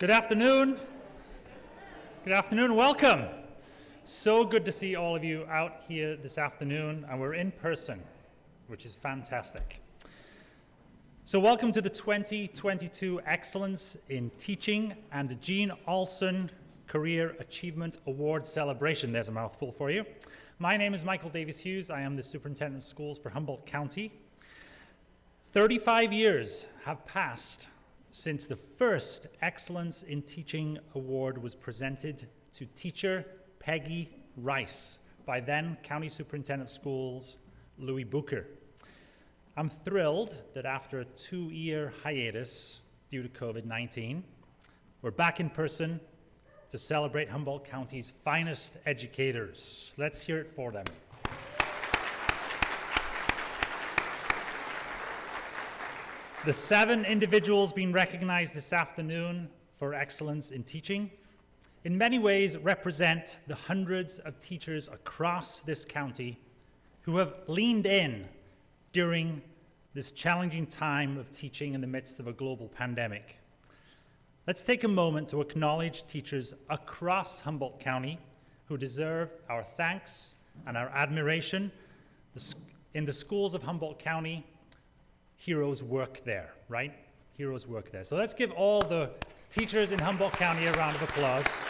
Good afternoon. Good afternoon. Welcome. So good to see all of you out here this afternoon, and we're in person, which is fantastic. So welcome to the 2022 Excellence in Teaching and Gene Olson Career Achievement Award Celebration. There's a mouthful for you. My name is Michael Davis Hughes. I am the Superintendent of Schools for Humboldt County. 35 years have passed since the first Excellence in Teaching Award was presented to teacher Peggy Rice by then County Superintendent of Schools Louis Booker. I'm thrilled that after a 2-year hiatus due to COVID-19, we're back in person to celebrate Humboldt County's finest educators. Let's hear it for them. The 7 individuals being recognized this afternoon for excellence in teaching in many ways represent the hundreds of teachers across this county who have leaned in during this challenging time of teaching in the midst of a global pandemic. Let's take a moment to acknowledge teachers across Humboldt County who deserve our thanks and our admiration. In the schools of Humboldt County, heroes work there, right? Heroes work there. So let's give all the teachers in Humboldt County a round of applause.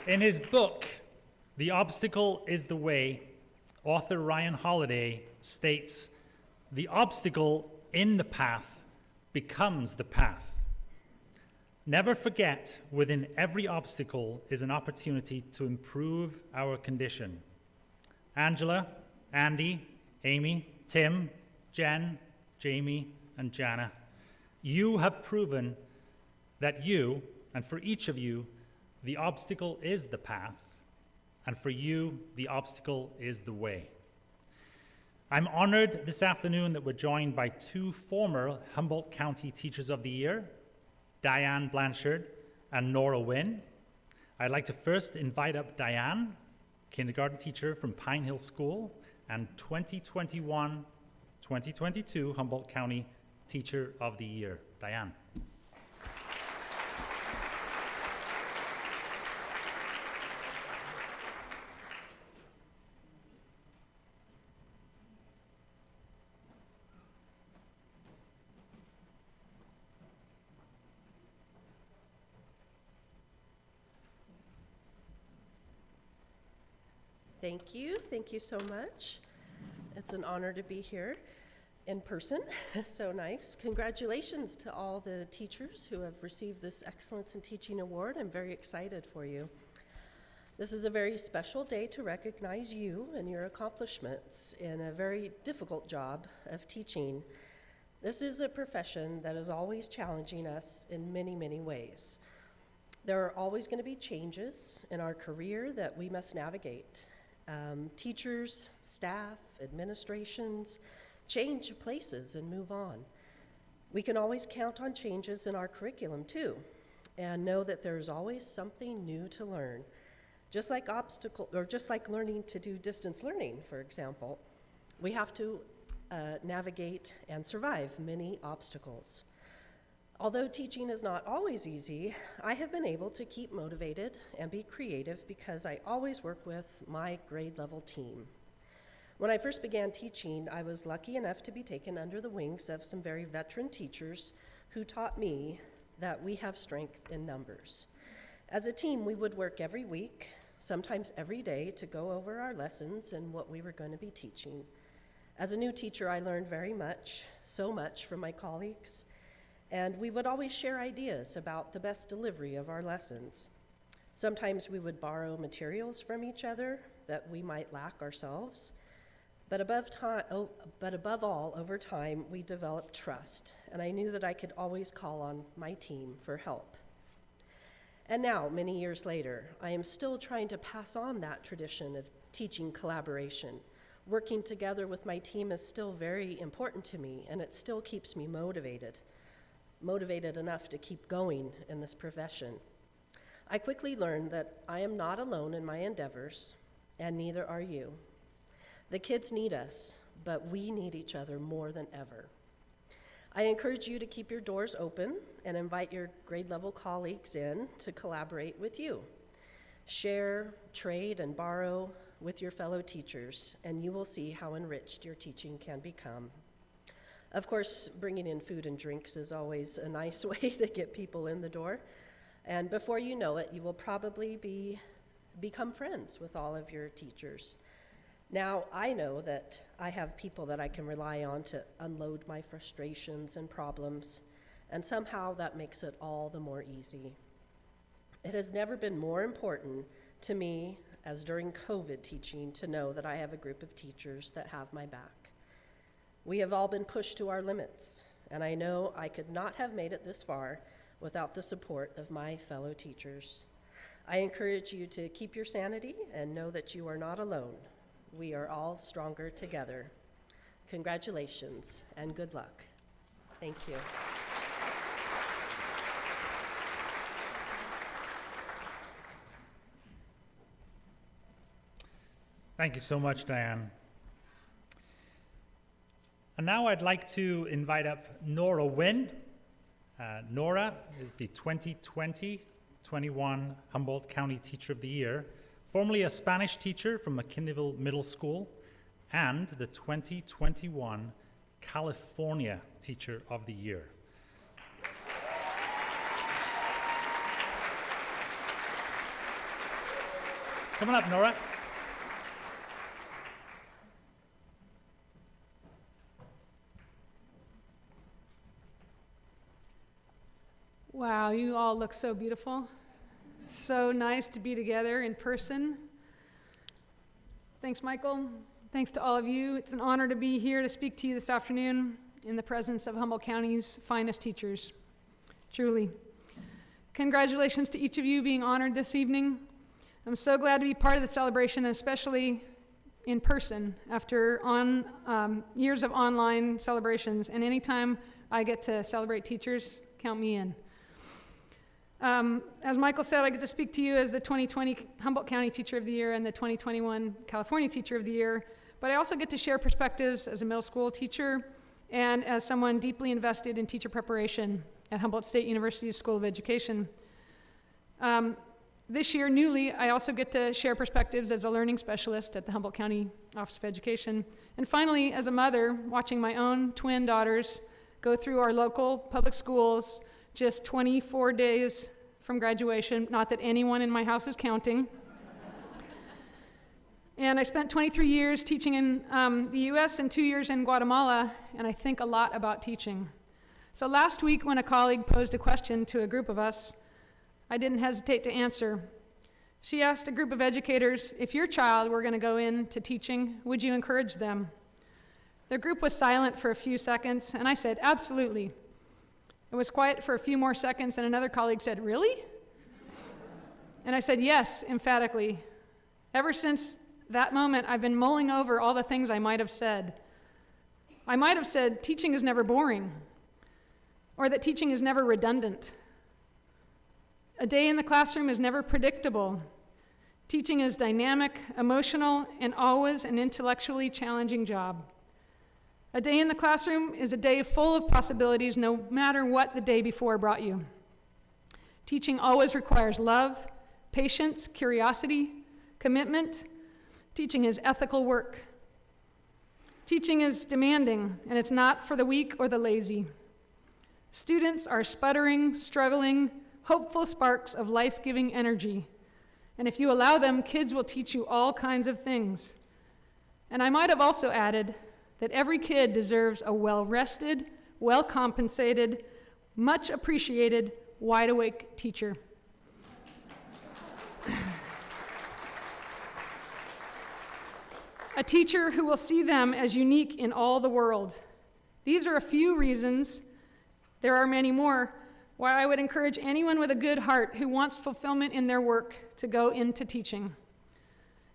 In his book, The Obstacle is the Way, author Ryan Holiday states, "The obstacle in the path becomes the path. Never forget, within every obstacle is an opportunity to improve our condition." Angela, Andy, Amy, Tim, Jen, Jamie, and Jana, you have proven that you, and for each of you, the obstacle is the path, and for you, the obstacle is the way. I'm honored this afternoon that we're joined by 2 former Humboldt County Teachers of the Year, Diane Blanchard and Nora Nguyen. I'd like to first invite up Diane, kindergarten teacher from Pine Hill School, and 2021-2022 Humboldt County Teacher of the Year. Diane. Thank you. Thank you so much. It's an honor to be here in person. So nice. Congratulations to all the teachers who have received this Excellence in Teaching Award. I'm very excited for you. This is a very special day to recognize you and your accomplishments in a very difficult job of teaching. This is a profession that is always challenging us in many, many ways. There are always going to be changes in our career that we must navigate. Teachers, staff, administrations change places and move on. We can always count on changes in our curriculum too, and know that there's always something new to learn. Just like learning to do distance learning, for example, we have to navigate and survive many obstacles. Although teaching is not always easy, I have been able to keep motivated and be creative because I always work with my grade level team. When I first began teaching, I was lucky enough to be taken under the wings of some very veteran teachers who taught me that we have strength in numbers. As a team, we would work every week, sometimes every day, to go over our lessons and what we were going to be teaching. As a new teacher, I learned very much, so much from my colleagues. And we would always share ideas about the best delivery of our lessons. Sometimes we would borrow materials from each other that we might lack ourselves. But above all, over time, we developed trust, and I knew that I could always call on my team for help. And now, many years later, I am still trying to pass on that tradition of teaching collaboration. Working together with my team is still very important to me, and it still keeps me motivated enough to keep going in this profession. I quickly learned that I am not alone in my endeavors, and neither are you. The kids need us, but we need each other more than ever. I encourage you to keep your doors open and invite your grade level colleagues in to collaborate with you. Share, trade, and borrow with your fellow teachers, and you will see how enriched your teaching can become. Of course, bringing in food and drinks is always a nice way to get people in the door. And before you know it, you will probably become friends with all of your teachers. Now, I know that I have people that I can rely on to unload my frustrations and problems, and somehow that makes it all the more easy. It has never been more important to me, as during COVID teaching, to know that I have a group of teachers that have my back. We have all been pushed to our limits, and I know I could not have made it this far without the support of my fellow teachers. I encourage you to keep your sanity and know that you are not alone. We are all stronger together. Congratulations and good luck. Thank you. Thank you so much, Diane. And now I'd like to invite up Nora Nguyen. Nora is the 2020-21 Humboldt County Teacher of the Year, formerly a Spanish teacher from McKinneyville Middle School, and the 2021 California Teacher of the Year. Come on up, Nora. Wow, you all look so beautiful. It's so nice to be together in person. Thanks, Michael. Thanks to all of you. It's an honor to be here to speak to you this afternoon in the presence of Humboldt County's finest teachers. Truly. Congratulations to each of you being honored this evening. I'm so glad to be part of the celebration, especially in person after years of online celebrations. And anytime I get to celebrate teachers, count me in. As Michael said, I get to speak to you as the 2020 Humboldt County Teacher of the Year and the 2021 California Teacher of the Year, but I also get to share perspectives as a middle school teacher and as someone deeply invested in teacher preparation at Humboldt State University's School of Education. This year, newly, I also get to share perspectives as a learning specialist at the Humboldt County Office of Education. And finally, as a mother, watching my own twin daughters go through our local public schools just 24 days from graduation, not that anyone in my house is counting. And I spent 23 years teaching in the US and 2 years in Guatemala, and I think a lot about teaching. So last week when a colleague posed a question to a group of us, I didn't hesitate to answer. She asked a group of educators, if your child were going to go into teaching, would you encourage them? The group was silent for a few seconds, and I said, absolutely. It was quiet for a few more seconds, and another colleague said, really? And I said, yes, emphatically. Ever since that moment, I've been mulling over all the things I might have said. I might have said, teaching is never boring, or that teaching is never redundant. A day in the classroom is never predictable. Teaching is dynamic, emotional, and always an intellectually challenging job. A day in the classroom is a day full of possibilities, no matter what the day before brought you. Teaching always requires love, patience, curiosity, commitment. Teaching is ethical work. Teaching is demanding, and it's not for the weak or the lazy. Students are sputtering, struggling, hopeful sparks of life-giving energy. And if you allow them, kids will teach you all kinds of things. And I might have also added that every kid deserves a well-rested, well-compensated, much appreciated, wide-awake teacher. A teacher who will see them as unique in all the world. These are a few reasons, there are many more, why I would encourage anyone with a good heart who wants fulfillment in their work to go into teaching.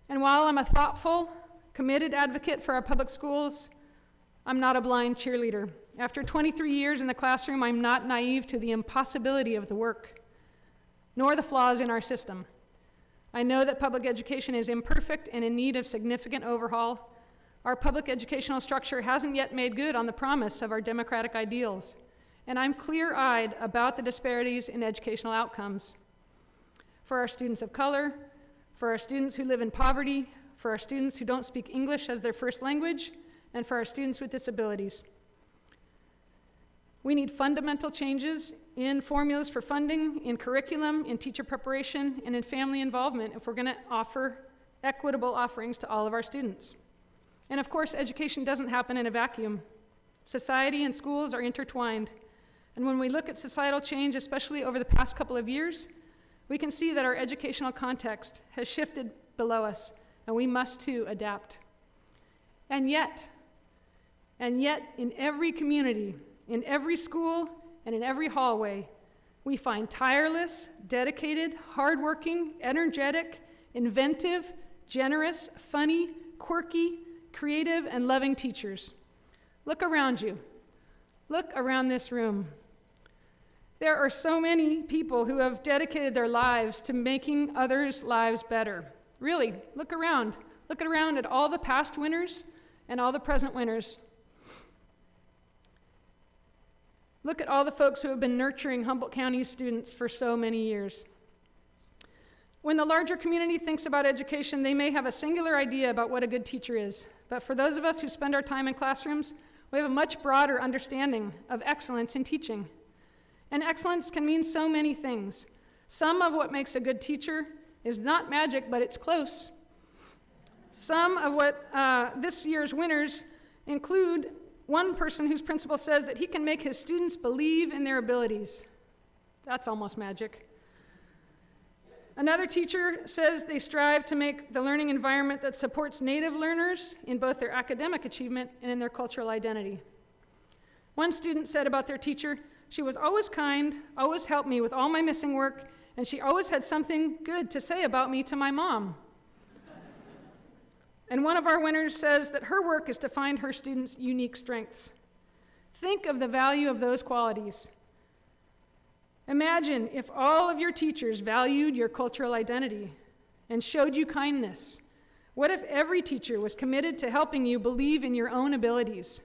And while I'm a thoughtful, committed advocate for our public schools, I'm not a blind cheerleader. After 23 years in the classroom, I'm not naive to the impossibility of the work, nor the flaws in our system. I know that public education is imperfect and in need of significant overhaul. Our public educational structure hasn't yet made good on the promise of our democratic ideals, and I'm clear-eyed about the disparities in educational outcomes. For our students of color, for our students who live in poverty, for our students who don't speak English as their first language, and for our students with disabilities. We need fundamental changes in formulas for funding, in curriculum, in teacher preparation, and in family involvement if we're going to offer equitable offerings to all of our students. And of course, education doesn't happen in a vacuum. Society and schools are intertwined. And when we look at societal change, especially over the past couple of years, we can see that our educational context has shifted below us, and we must too adapt. And yet, in every community, in every school, and in every hallway, we find tireless, dedicated, hardworking, energetic, inventive, generous, funny, quirky, creative, and loving teachers. Look around you. Look around this room. There are so many people who have dedicated their lives to making others' lives better. Really, look around. Look around at all the past winners and all the present winners. Look at all the folks who have been nurturing Humboldt County students for so many years. When the larger community thinks about education, they may have a singular idea about what a good teacher is. But for those of us who spend our time in classrooms, we have a much broader understanding of excellence in teaching. And excellence can mean so many things. Some of what makes a good teacher is not magic, but it's close. Some of what this year's winners include one person whose principal says that he can make his students believe in their abilities. That's almost magic. Another teacher says they strive to make the learning environment that supports Native learners in both their academic achievement and in their cultural identity. One student said about their teacher, "She was always kind, always helped me with all my missing work, and she always had something good to say about me to my mom." And one of our winners says that her work is to find her students' unique strengths. Think of the value of those qualities. Imagine if all of your teachers valued your cultural identity and showed you kindness. What if every teacher was committed to helping you believe in your own abilities?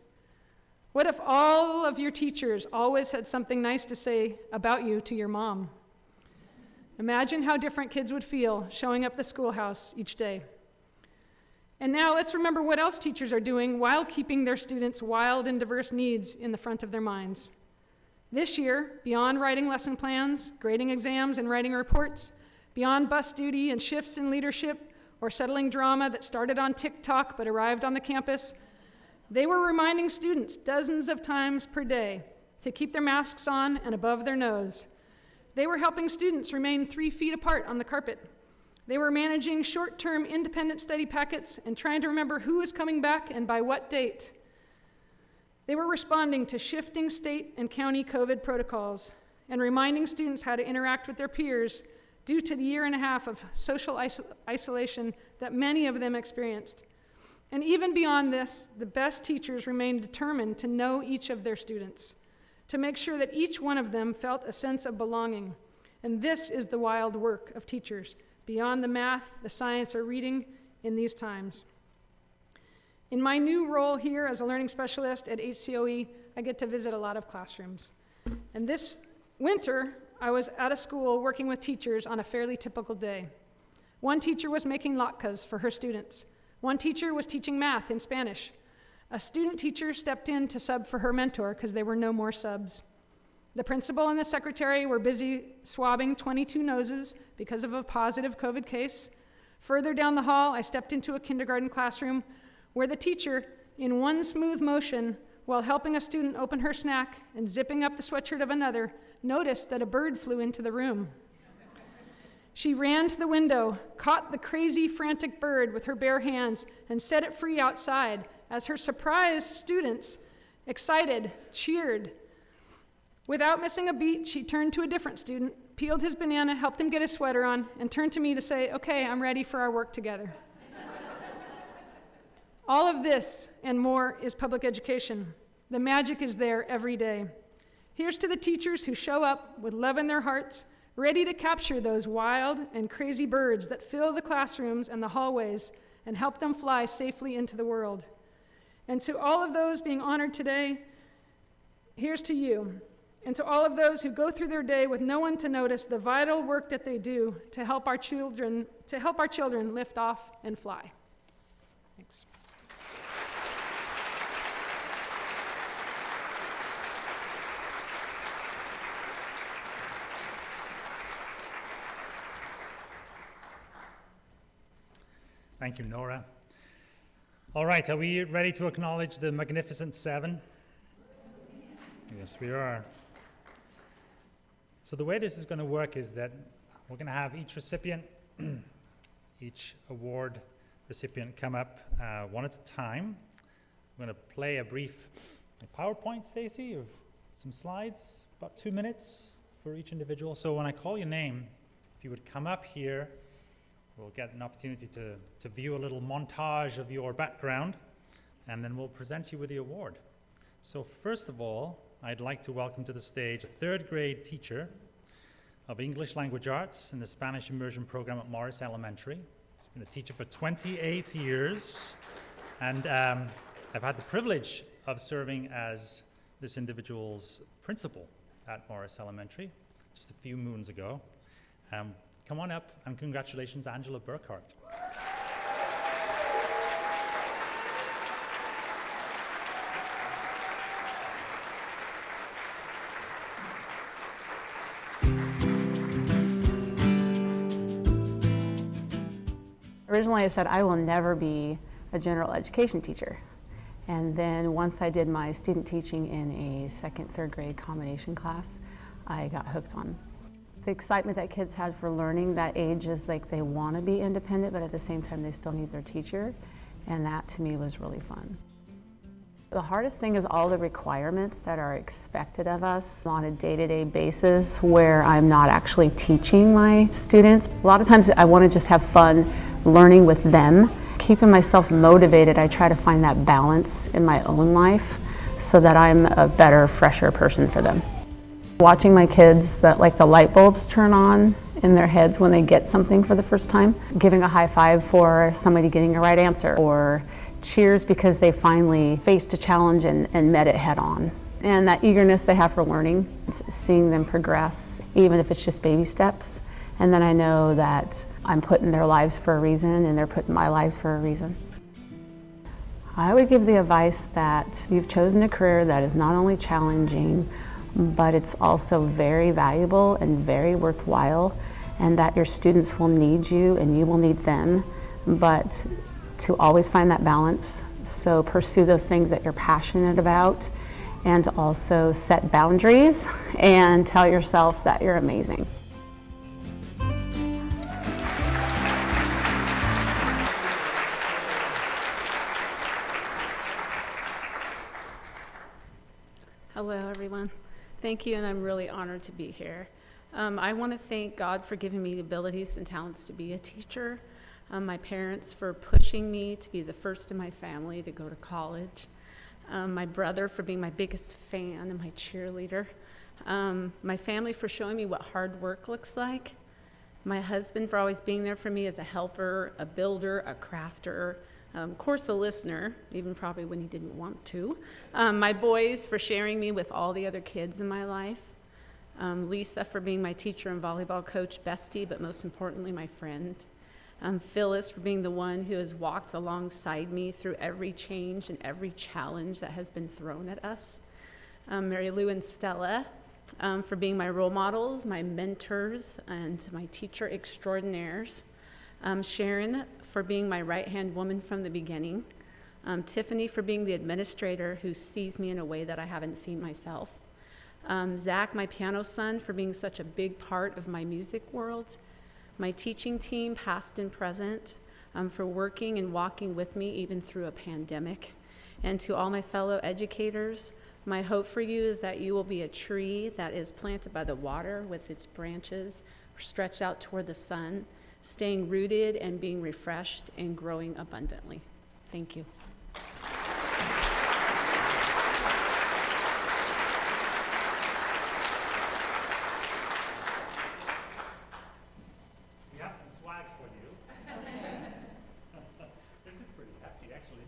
What if all of your teachers always had something nice to say about you to your mom? Imagine how different kids would feel showing up the schoolhouse each day. And now let's remember what else teachers are doing while keeping their students' wild and diverse needs in the front of their minds. This year, beyond writing lesson plans, grading exams, and writing reports, beyond bus duty and shifts in leadership, or settling drama that started on TikTok but arrived on the campus, they were reminding students dozens of times per day to keep their masks on and above their nose. They were helping students remain 3 feet apart on the carpet. They were managing short-term independent study packets and trying to remember who was coming back and by what date. They were responding to shifting state and county COVID protocols and reminding students how to interact with their peers due to the 1.5 years of social isolation that many of them experienced. And even beyond this, the best teachers remained determined to know each of their students, to make sure that each one of them felt a sense of belonging. And this is the wild work of teachers, beyond the math, the science, or reading in these times. In my new role here as a learning specialist at HCOE, I get to visit a lot of classrooms. And this winter, I was at a school working with teachers on a fairly typical day. One teacher was making latkes for her students. One teacher was teaching math in Spanish. A student teacher stepped in to sub for her mentor because there were no more subs. The principal and the secretary were busy swabbing 22 noses because of a positive COVID case. Further down the hall, I stepped into a kindergarten classroom where the teacher, in one smooth motion, while helping a student open her snack and zipping up the sweatshirt of another, noticed that a bird flew into the room. She ran to the window, caught the crazy, frantic bird with her bare hands, and set it free outside as her surprised students, excited, cheered. Without missing a beat, she turned to a different student, peeled his banana, helped him get his sweater on, and turned to me to say, "Okay, I'm ready for our work together." All of this and more is public education. The magic is there every day. Here's to the teachers who show up with love in their hearts, ready to capture those wild and crazy birds that fill the classrooms and the hallways and help them fly safely into the world. And to all of those being honored today, here's to you. And to all of those who go through their day with no one to notice the vital work that they do to help our children lift off and fly. Thanks. Thank you, Nora. All right, are we ready to acknowledge the Magnificent Seven? Yes, we are. So the way this is going to work is that we're going to have each recipient, each award recipient come up one at a time. I'm going to play a brief PowerPoint, Stacy, of some slides, about 2 minutes for each individual. So when I call your name, if you would come up here, we'll get an opportunity to view a little montage of your background, and then we'll present you with the award. So first of all, I'd like to welcome to the stage a third grade teacher of English Language Arts in the Spanish Immersion program at Morris Elementary. She's been a teacher for 28 years, and I've had the privilege of serving as this individual's principal at Morris Elementary just a few moons ago. Come on up, and congratulations, Angela Burkhart. Originally I said I will never be a general education teacher. And then once I did my student teaching in a second, third grade combination class, I got hooked on the excitement that kids had for learning. That age is like they want to be independent, but at the same time they still need their teacher. And that to me was really fun. The hardest thing is all the requirements that are expected of us on a day-to-day basis where I'm not actually teaching my students. A lot of times I want to just have fun learning with them. Keeping myself motivated, I try to find that balance in my own life so that I'm a better, fresher person for them. Watching my kids, that like the light bulbs turn on in their heads when they get something for the first time. Giving a high five for somebody getting a right answer, or cheers because they finally faced a challenge and met it head on. And that eagerness they have for learning, seeing them progress, even if it's just baby steps. And then I know that I'm putting their lives for a reason and they're putting my lives for a reason. I would give the advice that you've chosen a career that is not only challenging, but it's also very valuable and very worthwhile, and that your students will need you and you will need them, but to always find that balance. So pursue those things that you're passionate about, and also set boundaries and tell yourself that you're amazing. Hello, everyone. Thank you, and I'm really honored to be here. I want to thank God for giving me the abilities and talents to be a teacher, my parents for pushing me to be the first in my family to go to college, my brother for being my biggest fan and my cheerleader, my family for showing me what hard work looks like, my husband for always being there for me as a helper, a builder, a crafter, of course a listener, even probably when he didn't want to, my boys for sharing me with all the other kids in my life, Lisa for being my teacher and volleyball coach, bestie, but most importantly my friend, Phyllis for being the one who has walked alongside me through every change and every challenge that has been thrown at us, Mary Lou and Stella for being my role models, my mentors, and my teacher extraordinaires, Sharon for being my right-hand woman from the beginning, Tiffany for being the administrator who sees me in a way that I haven't seen myself, Zach, my piano son, for being such a big part of my music world, my teaching team, past and present, for working and walking with me even through a pandemic, and to all my fellow educators, my hope for you is that you will be a tree that is planted by the water with its branches stretched out toward the sun, staying rooted and being refreshed and growing abundantly. Thank you. We have some swag for you. This is pretty hefty, actually.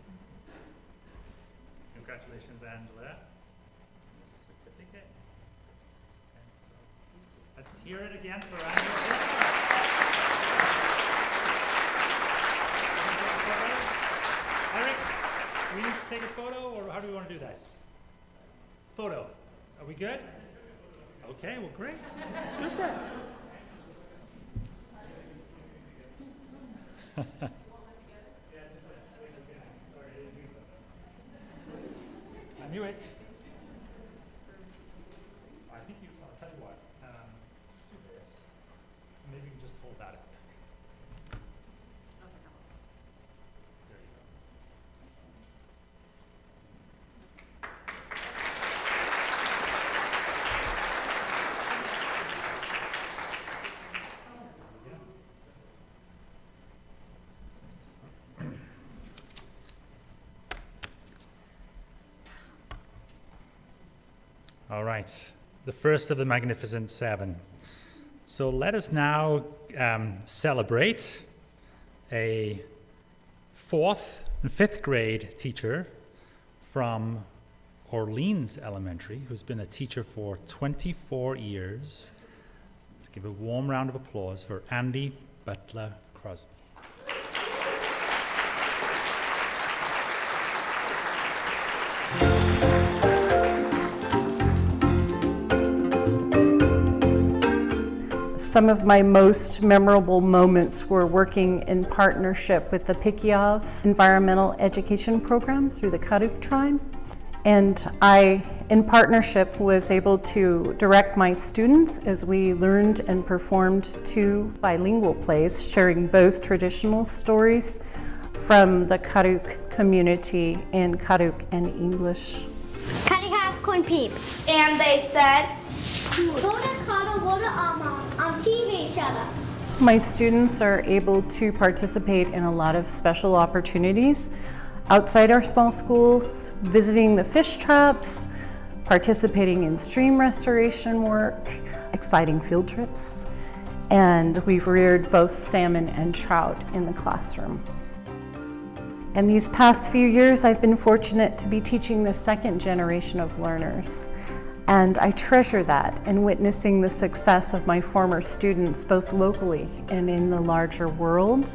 Congratulations, Angela. There's a certificate. And so, let's hear it again for Angela. Eric, we need to take a photo, or how do we want to do this? Photo. Are we good? Okay, well, great. Super. I knew it. I think I'll tell you what, let's do this. Maybe you can just hold that up. There you go. All right, the first of the Magnificent Seven. So let us now celebrate a 4th and 5th grade teacher from Orleans Elementary, who's been a teacher for 24 years. Let's give a warm round of applause for Andy Butler Crosby. Some of my most memorable moments were working in partnership with the Pikiov Environmental Education Program through the Karuk tribe. And I, in partnership, was able to direct my students as we learned and performed 2 bilingual plays, sharing both traditional stories from the Karuk community in Karuk and English. Cutty has corn peep. And they said, on TV, shut up. My students are able to participate in a lot of special opportunities outside our small schools, visiting the fish traps, participating in stream restoration work, exciting field trips, and we've reared both salmon and trout in the classroom. And these past few years, I've been fortunate to be teaching the 2nd generation of learners. And I treasure that and witnessing the success of my former students, both locally and in the larger world.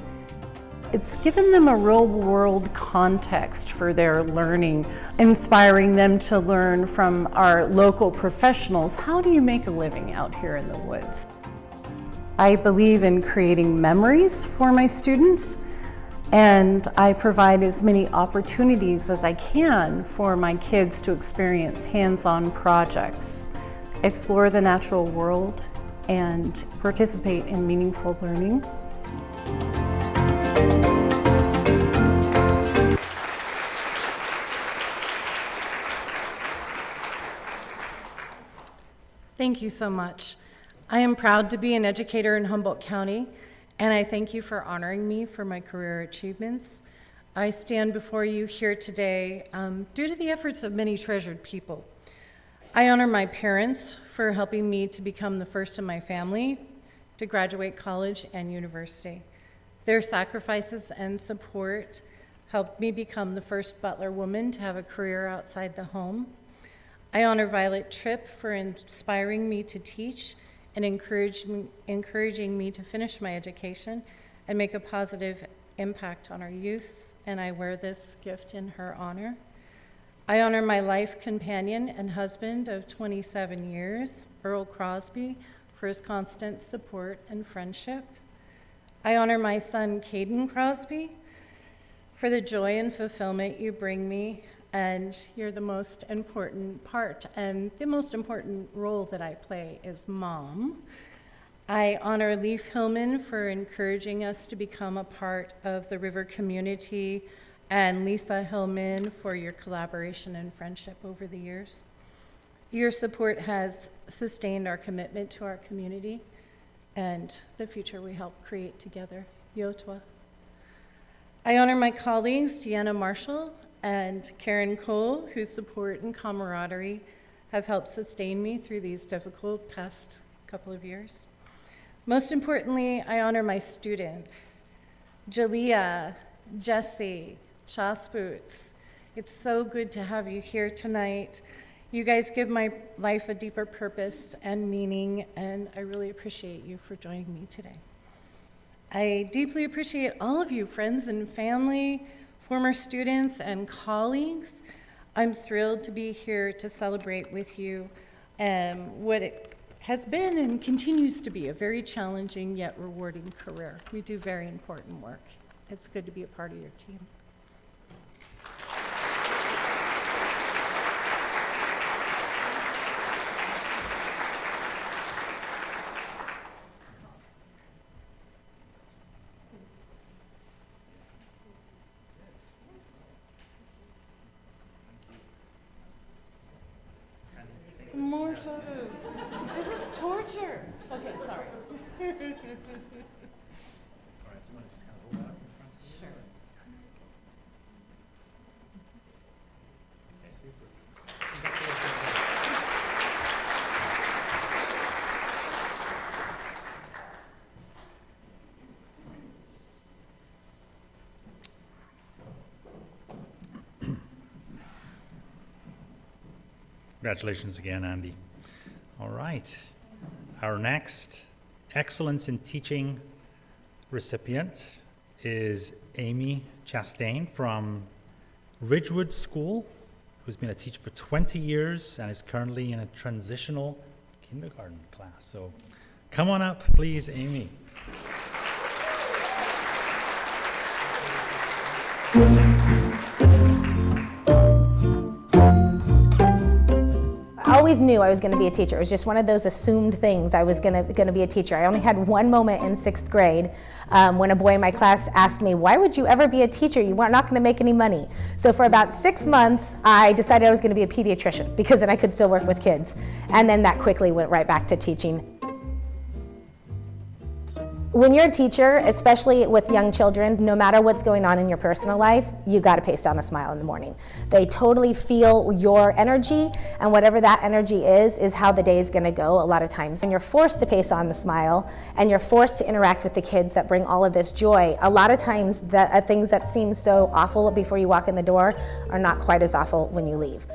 It's given them a real world context for their learning, inspiring them to learn from our local professionals. How do you make a living out here in the woods? I believe in creating memories for my students, and I provide as many opportunities as I can for my kids to experience hands-on projects, explore the natural world, and participate in meaningful learning. Thank you so much. I am proud to be an educator in Humboldt County, and I thank you for honoring me for my career achievements. I stand before you here today due to the efforts of many treasured people. I honor my parents for helping me to become the first in my family to graduate college and university. Their sacrifices and support helped me become the first Butler woman to have a career outside the home. I honor Violet Tripp for inspiring me to teach and encouraging me to finish my education and make a positive impact on our youth, and I wear this gift in her honor. I honor my life companion and husband of 27 years, Earl Crosby, for his constant support and friendship. I honor my son, Caden Crosby, for the joy and fulfillment you bring me, and you're the most important part, and the most important role that I play is mom. I honor Leif Hillman for encouraging us to become a part of the river community, and Lisa Hillman for your collaboration and friendship over the years. Your support has sustained our commitment to our community and the future we help create together. Yotwa. I honor my colleagues, Deanna Marshall and Karen Cole, whose support and camaraderie have helped sustain me through these difficult past couple of years. Most importantly, I honor my students, Jalea, Jesse, Chas Boots, It's so good to have you here tonight. You guys give my life a deeper purpose and meaning, and I really appreciate you for joining me today. I deeply appreciate all of you, friends and family, former students and colleagues. I'm thrilled to be here to celebrate with you what it has been and continues to be a very challenging yet rewarding career. We do very important work. It's good to be a part of your team. More photos. This is torture. Okay, sorry. All right, do you want to just kind of hold out in front of you? Sure. Okay, super. Congratulations again, Andy. All right. Our next Excellence in Teaching recipient is Amy Chastain from Ridgewood School, who's been a teacher for 20 years and is currently in a transitional kindergarten class. So come on up, please, Amy. I always knew I was going to be a teacher. It was just one of those assumed things. I was going to be a teacher. I only had one moment in 6th grade when a boy in my class asked me, "Why would you ever be a teacher? You are not going to make any money." So for about 6 months, I decided I was going to be a pediatrician because then I could still work with kids. And then that quickly went right back to teaching. When you're a teacher, especially with young children, no matter what's going on in your personal life, you got to paste on a smile in the morning. They totally feel your energy, and whatever that energy is how the day is going to go a lot of times. And you're forced to paste on the smile, and you're forced to interact with the kids that bring all of this joy. A lot of times, the things that seem so awful before you walk in the door are not quite as awful when you leave.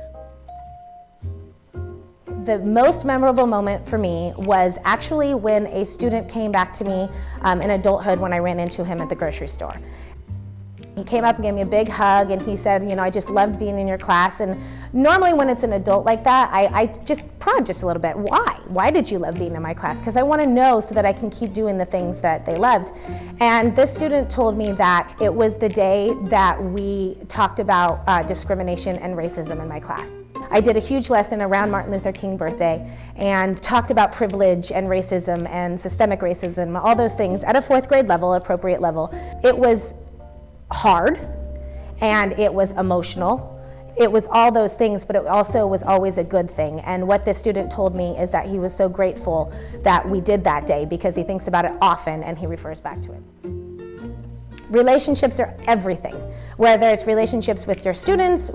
The most memorable moment for me was actually when a student came back to me in adulthood when I ran into him at the grocery store. He came up and gave me a big hug and he said, "I just loved being in your class." And normally when it's an adult like that, I just prod just a little bit. Why? Why did you love being in my class? Because I want to know so that I can keep doing the things that they loved. And this student told me that it was the day that we talked about discrimination and racism in my class. I did a huge lesson around Martin Luther King birthday and talked about privilege and racism and systemic racism, all those things at a 4th grade level, appropriate level. It was hard and it was emotional. It was all those things, but it also was always a good thing. And what this student told me is that he was so grateful that we did that day because he thinks about it often and he refers back to it. Relationships are everything, whether it's relationships with your students'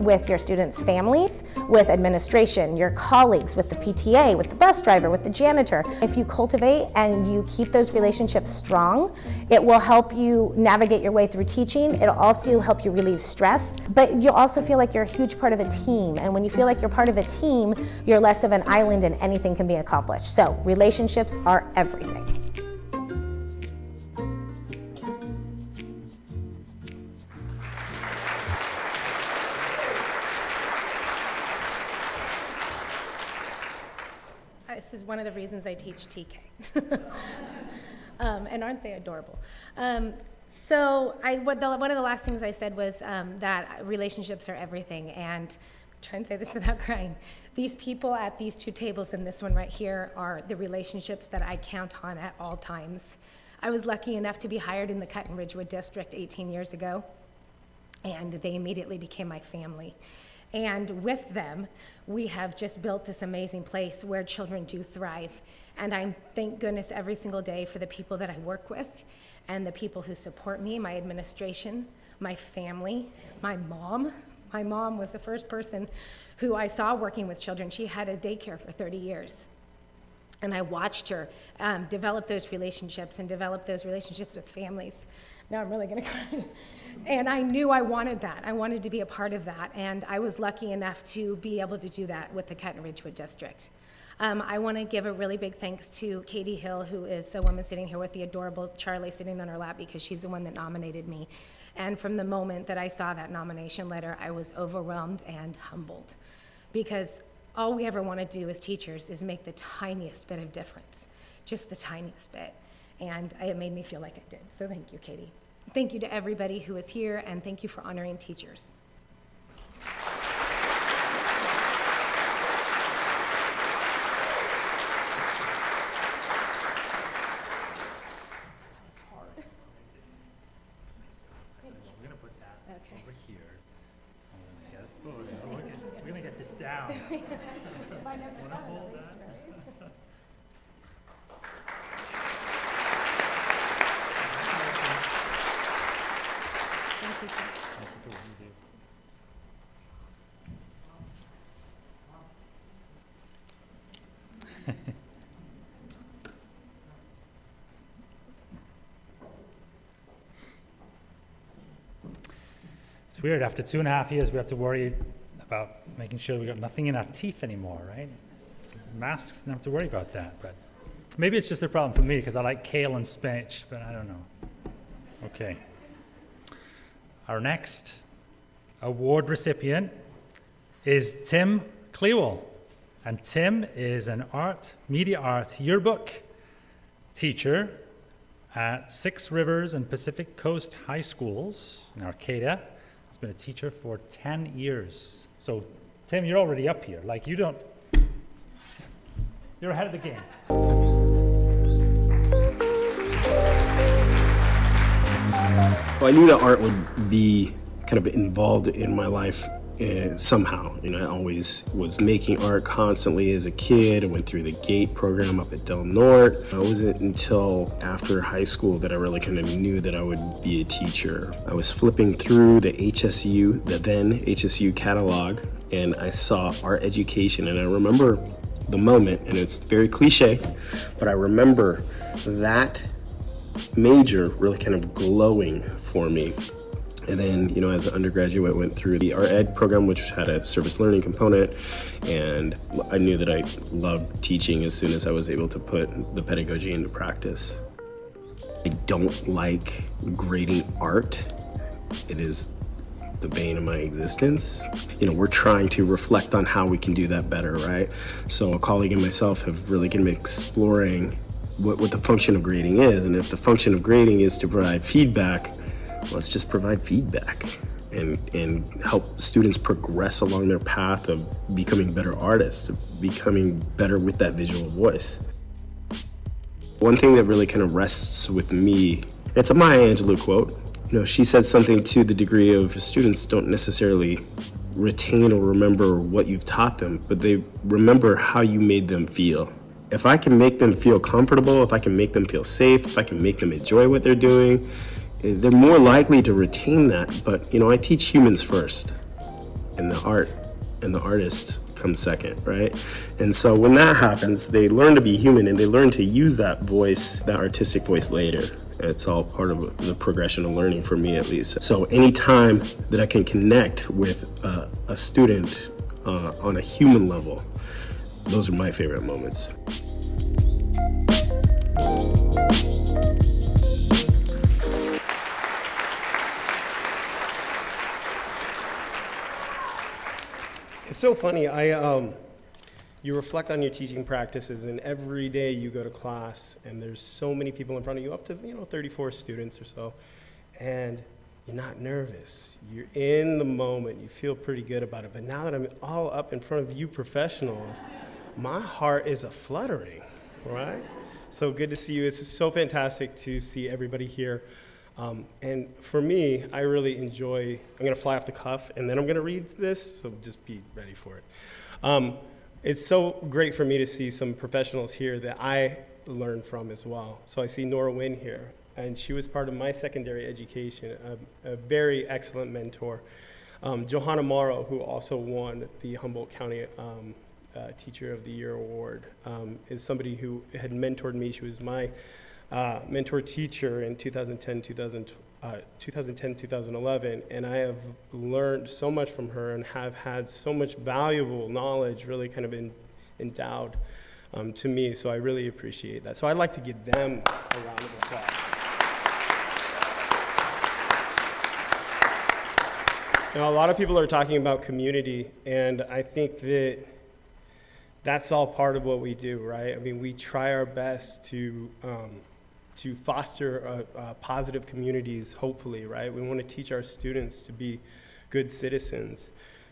families, with administration, your colleagues, with the PTA, with the bus driver, with the janitor. If you cultivate and you keep those relationships strong, it will help you navigate your way through teaching. It'll also help you relieve stress, but you'll also feel like you're a huge part of a team. And when you feel like you're part of a team, you're less of an island and anything can be accomplished. So relationships are everything. This is one of the reasons I teach TK. And aren't they adorable? So one of the last things I said was that relationships are everything, and I'm trying to say this without crying. These people at these 2 tables and this one right here are the relationships that I count on at all times. I was lucky enough to be hired in the Cut and Ridgewood district 18 years ago, and they immediately became my family. And with them, we have just built this amazing place where children do thrive. And I thank goodness every single day for the people that I work with and the people who support me, my administration, my family, my mom. My mom was the first person who I saw working with children. She had a daycare for 30 years. And I watched her develop those relationships and develop those relationships with families. Now I'm really gonna cry. And I knew I wanted that. I wanted to be a part of that. And I was lucky enough to be able to do that with the Ketton Ridgewood District. I want to give a really big thanks to Katie Hill, who is the woman sitting here with the adorable Charlie sitting on her lap, because she's the one that nominated me. And from the moment that I saw that nomination letter, I was overwhelmed and humbled, because all we ever want to do as teachers is make the tiniest bit of difference, just the tiniest bit. And it made me feel like it did. So thank you, Katie. Thank you to everybody who is here, and thank you for honoring teachers. Down. If I never saw it, thank you so much. Thank you for what you do. It's weird, after 2.5 years, we have to worry about making sure we got nothing in our teeth anymore, right? Masks, don't have to worry about that, but maybe it's just a problem for me because I like kale and spinach, but I don't know. Okay. Our next award recipient is Tim Clewell, and Tim is an media art yearbook teacher at Six Rivers and Pacific Coast High Schools in Arcata. He's been a teacher for 10 years. So, Tim, you're already up here. Like, you're ahead of the game. Well, I knew that art would be kind of involved in my life somehow. You know, I always was making art constantly as a kid. I went through the GATE program up at Del Norte. It wasn't until after high school that I really kind of knew that I would be a teacher. I was flipping through the then HSU catalog, and I saw art education, and I remember the moment, and it's very cliche, but I remember that major really kind of glowing for me. And then, you know, as an undergraduate, went through the art ed program, which had a service learning component, and I knew that I loved teaching as soon as I was able to put the pedagogy into practice. I don't like grading art. It is the bane of my existence. You know, we're trying to reflect on how we can do that better, right? So a colleague and myself have really been exploring what the function of grading is, and if the function of grading is to provide feedback, let's just provide feedback and help students progress along their path of becoming better artists, of becoming better with that visual voice. One thing that really kind of rests with me, it's a Maya Angelou quote. You know, she said something to the degree of students don't necessarily retain or remember what you've taught them, but they remember how you made them feel. If I can make them feel comfortable, if I can make them feel safe, if I can make them enjoy what they're doing, they're more likely to retain that. But, you know, I teach humans first, and the art and the artist comes second, right? And so when that happens, they learn to be human, and they learn to use that voice, that artistic voice later. It's all part of the progression of learning for me, at least. So anytime that I can connect with a student on a human level, those are my favorite moments. It's so funny. You reflect on your teaching practices, and every day you go to class, and there's so many people in front of you, up to 34 students or so, and you're not nervous. You're in the moment. You feel pretty good about it. But now that I'm all up in front of you professionals, my heart is a-fluttering, right? So good to see you. It's so fantastic to see everybody here. And for me, I really enjoy, I'm going to fly off the cuff, and then I'm going to read this, so just be ready for it. It's so great for me to see some professionals here that I learn from as well. So I see Nora Nguyen here, and she was part of my secondary education, a very excellent mentor. Johanna Morrow, who also won the Humboldt County Teacher of the Year award, is somebody who had mentored me. She was my mentor teacher in 2010-2011, and I have learned so much from her and have had so much valuable knowledge really kind of endowed to me, so I really appreciate that. So I'd like to give them a round of applause. Now, a lot of people are talking about community, and I think that that's all part of what we do, right? I mean, we try our best to foster positive communities, hopefully, right? We want to teach our students to be good citizens.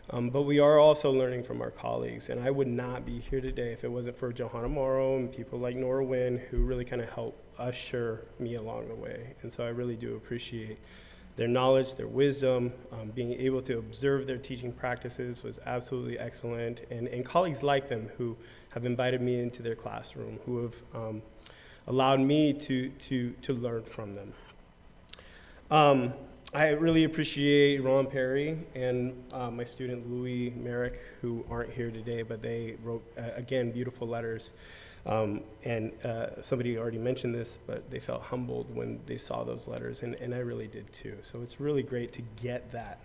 But we are also learning from our colleagues, and I would not be here today if it wasn't for Johanna Morrow and people like Nora Nguyen who really kind of help usher me along the way. And so I really do appreciate their knowledge, their wisdom, being able to observe their teaching practices was absolutely excellent, and colleagues like them who have invited me into their classroom, who have allowed me to learn from them. I really appreciate Ron Perry and my student Louis Merrick, who aren't here today, but they wrote, again, beautiful letters. And somebody already mentioned this, but they felt humbled when they saw those letters, and I really did too. So it's really great to get that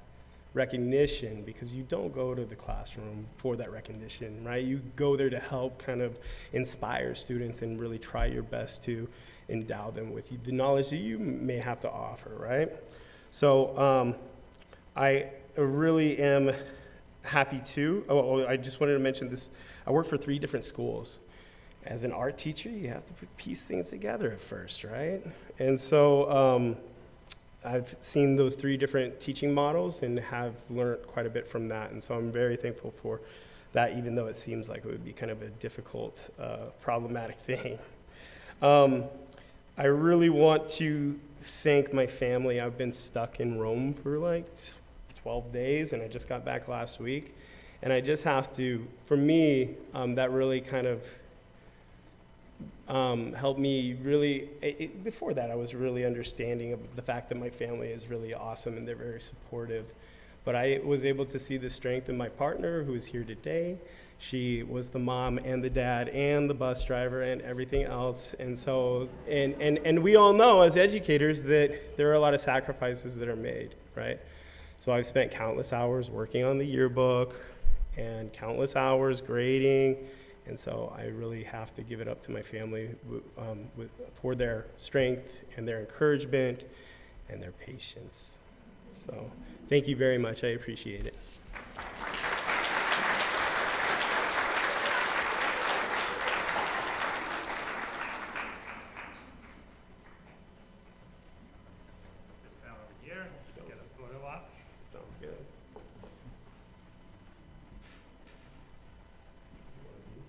recognition, because you don't go to the classroom for that recognition, right? You go there to help kind of inspire students and really try your best to endow them with the knowledge that you may have to offer, right? So I really am happy to, I just wanted to mention this. I work for 3 different schools. As an art teacher, you have to piece things together at first, right? And so I've seen those 3 different teaching models and have learned quite a bit from that. And so I'm very thankful for that, even though it seems like it would be kind of a difficult, problematic thing. I really want to thank my family. I've been stuck in Rome for like 12 days, and I just got back last week. And I just have to, for me, that really kind of helped me really, before that I was really understanding of the fact that my family is really awesome and they're very supportive. But I was able to see the strength in my partner, who is here today. She was the mom and the dad and the bus driver and everything else. And so, and we all know as educators that there are a lot of sacrifices that are made, right? So I've spent countless hours working on the yearbook and countless hours grading. And so I really have to give it up to my family for their strength and their encouragement and their patience. So thank you very much. I appreciate it. This down over here, get a photo op. Sounds good.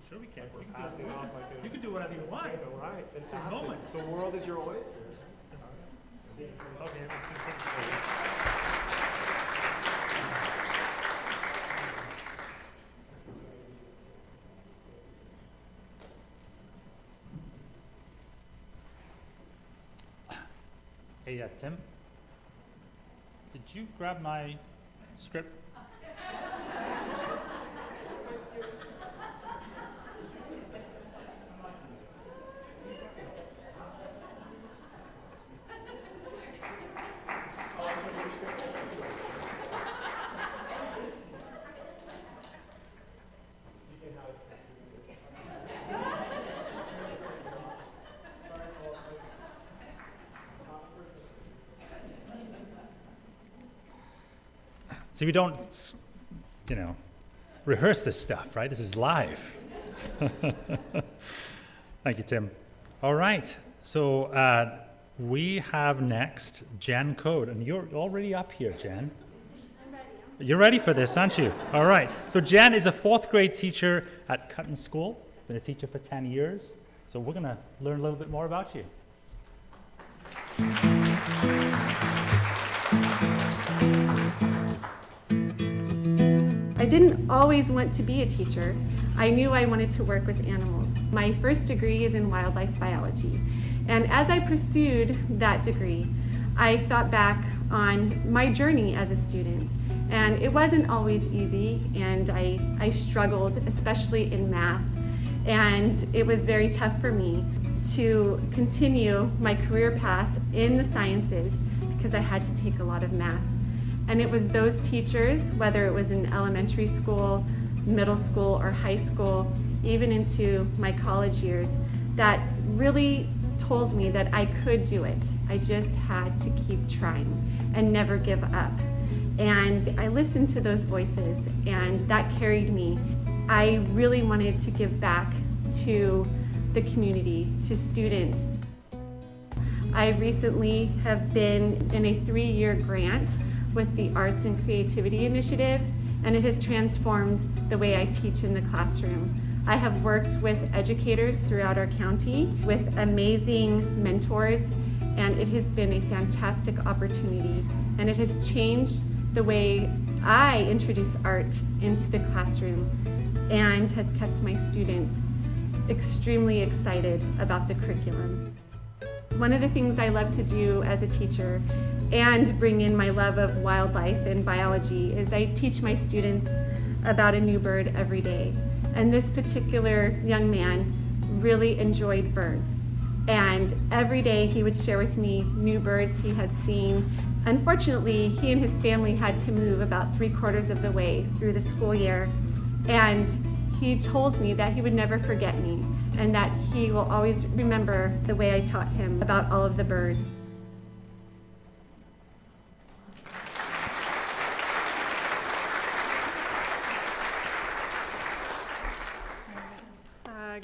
Sure we can. You can do whatever you want. All right. It's your moment. The world is your oyster. Okay, let's see. Hey, Tim, did you grab my script? So we don't, rehearse this stuff, right? This is live. Thank you, Tim. All right, so we have next Jen Code, and you're already up here, Jen. I'm ready. You're ready for this, aren't you? All right, so Jen is a 4th grade teacher at Cutton School, been a teacher for 10 years, so we're gonna learn a little bit more about you. I didn't always want to be a teacher. I knew I wanted to work with animals. My first degree is in wildlife biology. And as I pursued that degree, I thought back on my journey as a student And it wasn't always easy, and I struggled, especially in math. And it was very tough for me to continue my career path in the sciences because I had to take a lot of math. And it was those teachers, whether it was in elementary school, middle school, or high school, even into my college years, that really told me that I could do it. I just had to keep trying and never give up. And I listened to those voices, and that carried me. I really wanted to give back to the community, to students. I recently have been in a 3-year grant with the Arts and Creativity Initiative, and it has transformed the way I teach in the classroom. I have worked with educators throughout our county with amazing mentors, and it has been a fantastic opportunity, and it has changed the way I introduce art into the classroom and has kept my students extremely excited about the curriculum. One of the things I love to do as a teacher and bring in my love of wildlife and biology is I teach my students about a new bird every day. And this particular young man really enjoyed birds. And every day he would share with me new birds he had seen. Unfortunately, he and his family had to move about 3/4 of the way through the school year. And he told me that he would never forget me and that he will always remember the way I taught him about all of the birds.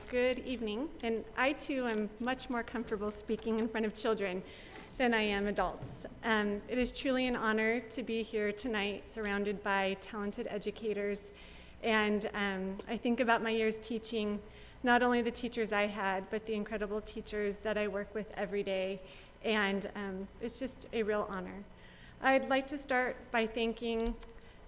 Good evening, and I too am much more comfortable speaking in front of children than I am adults. It is truly an honor to be here tonight surrounded by talented educators, and I think about my years teaching, not only the teachers I had, but the incredible teachers that I work with every day, and it's just a real honor. I'd like to start by thanking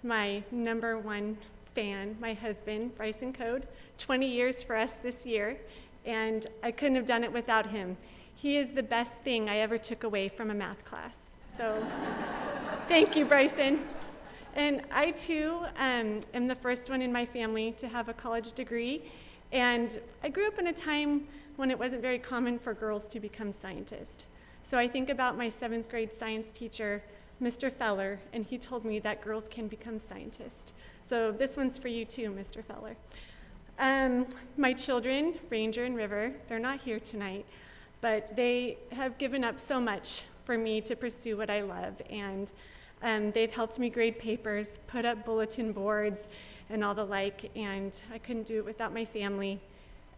my #1 fan, my husband, Bryson Code. 20 years for us this year, and I couldn't have done it without him. He is the best thing I ever took away from a math class. So thank you, Bryson. And I too am the first one in my family to have a college degree, and I grew up in a time when it wasn't very common for girls to become scientists. So I think about my 7th grade science teacher, Mr. Feller, and he told me that girls can become scientists. So this one's for you too, Mr. Feller. My children, Ranger and River, they're not here tonight, but they have given up so much for me to pursue what I love, and they've helped me grade papers, put up bulletin boards, and all the like, and I couldn't do it without my family.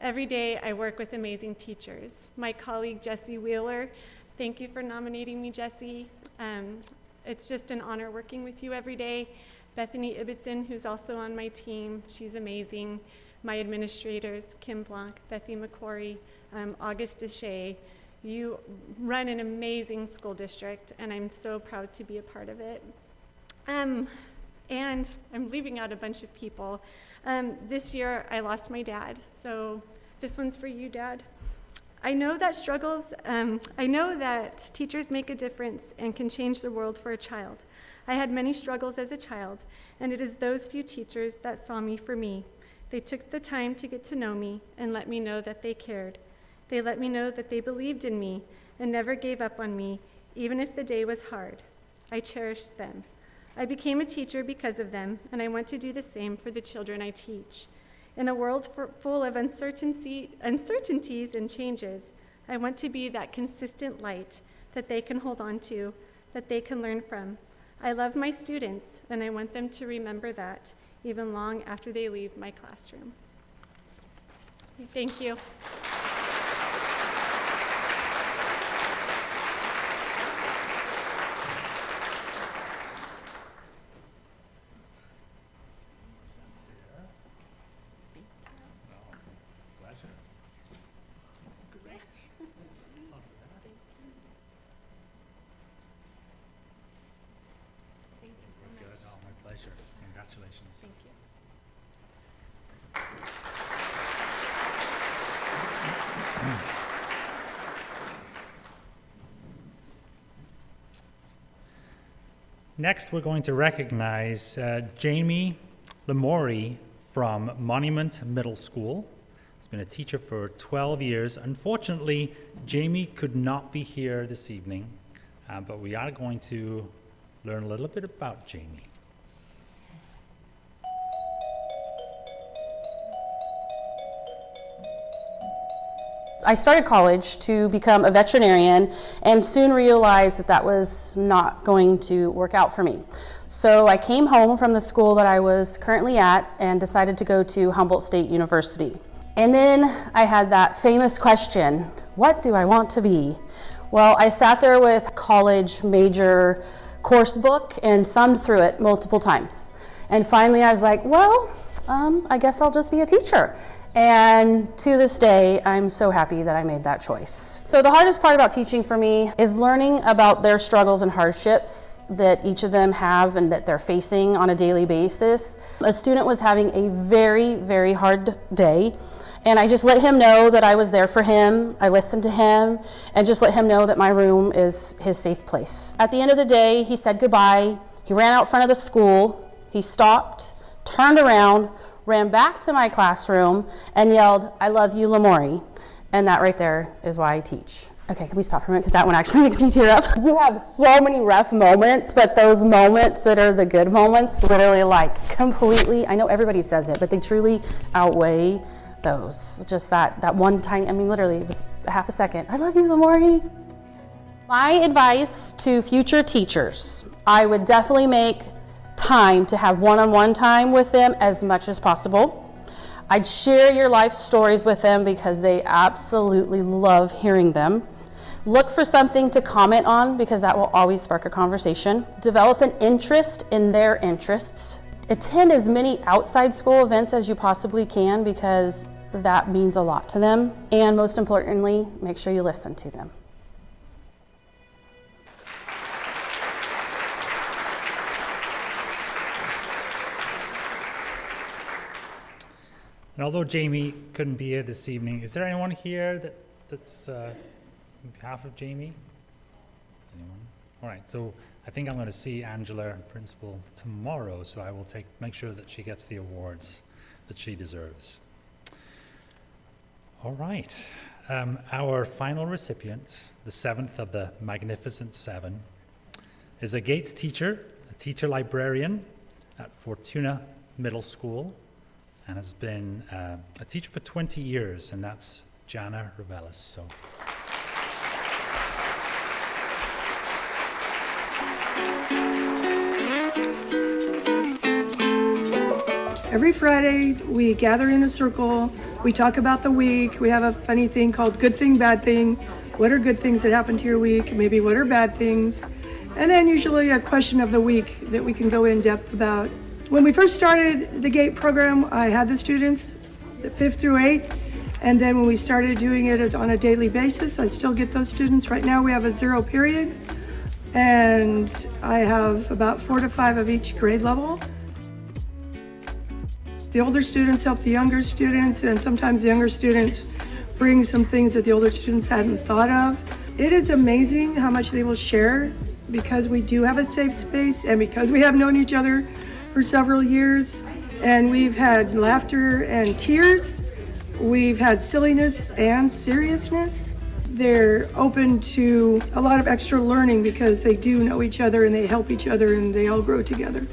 Every day I work with amazing teachers. My colleague, Jessie Wheeler, thank you for nominating me, Jessie. It's just an honor working with you every day. Bethany Ibbotson, who's also on my team, she's amazing. My administrators, Kim Blanc, Bethy McQuarrie, August Deshay. You run an amazing school district, and I'm so proud to be a part of it. And I'm leaving out a bunch of people. This year, I lost my dad, so this one's for you, Dad. I know that teachers make a difference and can change the world for a child. I had many struggles as a child, and it is those few teachers that saw me for me. They took the time to get to know me and let me know that they cared. They let me know that they believed in me and never gave up on me, even if the day was hard. I cherished them. I became a teacher because of them, and I want to do the same for the children I teach. In a world full of uncertainties and changes, I want to be that consistent light that they can hold on to, that they can learn from. I love my students, and I want them to remember that, even long after they leave my classroom. Thank you. Next, we're going to recognize Jamie Lemourie from Monument Middle School. He's been a teacher for 12 years. Unfortunately, Jamie could not be here this evening, but we are going to learn a little bit about Jamie. I started college to become a veterinarian and soon realized that that was not going to work out for me. So I came home from the school that I was currently at and decided to go to Humboldt State University. And then I had that famous question, what do I want to be? Well, I sat there with college major course book and thumbed through it multiple times. And finally I was like, well, I guess I'll just be a teacher. And to this day, I'm so happy that I made that choice. So the hardest part about teaching for me is learning about their struggles and hardships that each of them have and that they're facing on a daily basis. A student was having a very, very hard day, and I just let him know that I was there for him. I listened to him and just let him know that my room is his safe place. At the end of the day, he said goodbye. He ran out front of the school. He stopped, turned around, ran back to my classroom and yelled, I love you, Lemourie. And that right there is why I teach. Okay, can we stop for a minute? Because that one actually makes me tear up. You have so many rough moments, but those moments that are the good moments literally like completely, I know everybody says it, but they truly outweigh those. Just that one tiny, I mean, literally it was a half a second. I love you, Lemourie. My advice to future teachers, I would definitely make time to have one-on-one time with them as much as possible. I'd share your life stories with them because they absolutely love hearing them. Look for something to comment on because that will always spark a conversation. Develop an interest in their interests. Attend as many outside school events as you possibly can because that means a lot to them. And most importantly, make sure you listen to them. And although Jamie couldn't be here this evening, is there anyone here that's on behalf of Jamie? Anyone? All right, so I think I'm going to see Angela, principal, tomorrow, so I will make sure that she gets the awards that she deserves. All right, our final recipient, the seventh of the Magnificent Seven, is a Gates teacher, a teacher librarian at Fortuna Middle School, and has been a teacher for 20 years, and that's Jana Revelis. So. Every Friday, we gather in a circle, we talk about the week, we have a funny thing called good thing, bad thing. What are good things that happened to your week? Maybe what are bad things? And then usually a question of the week that we can go in depth about. When we first started the GATE program, I had the students, the 5th through 8th, and then when we started doing it on a daily basis, I still get those students. Right now we have a 0 period, and I have about 4 to 5 of each grade level. The older students help the younger students, and sometimes the younger students bring some things that the older students hadn't thought of. It is amazing how much they will share because we do have a safe space and because we have known each other for several years, and we've had laughter and tears. We've had silliness and seriousness. They're open to a lot of extra learning because they do know each other and they help each other and they all grow together.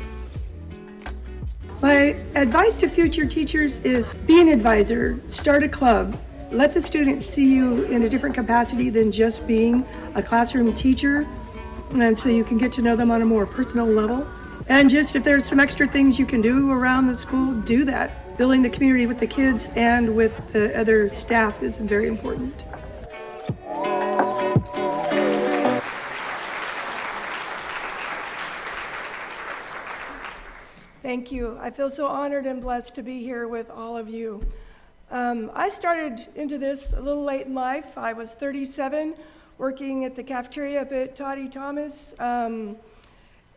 My advice to future teachers is be an advisor, start a club. Let the students see you in a different capacity than just being a classroom teacher, and so you can get to know them on a more personal level. And just if there's some extra things you can do around the school, do that. Building the community with the kids and with the other staff is very important. Thank you. I feel so honored and blessed to be here with all of you. I started into this a little late in life. I was 37, working at the cafeteria up at Toddy Thomas.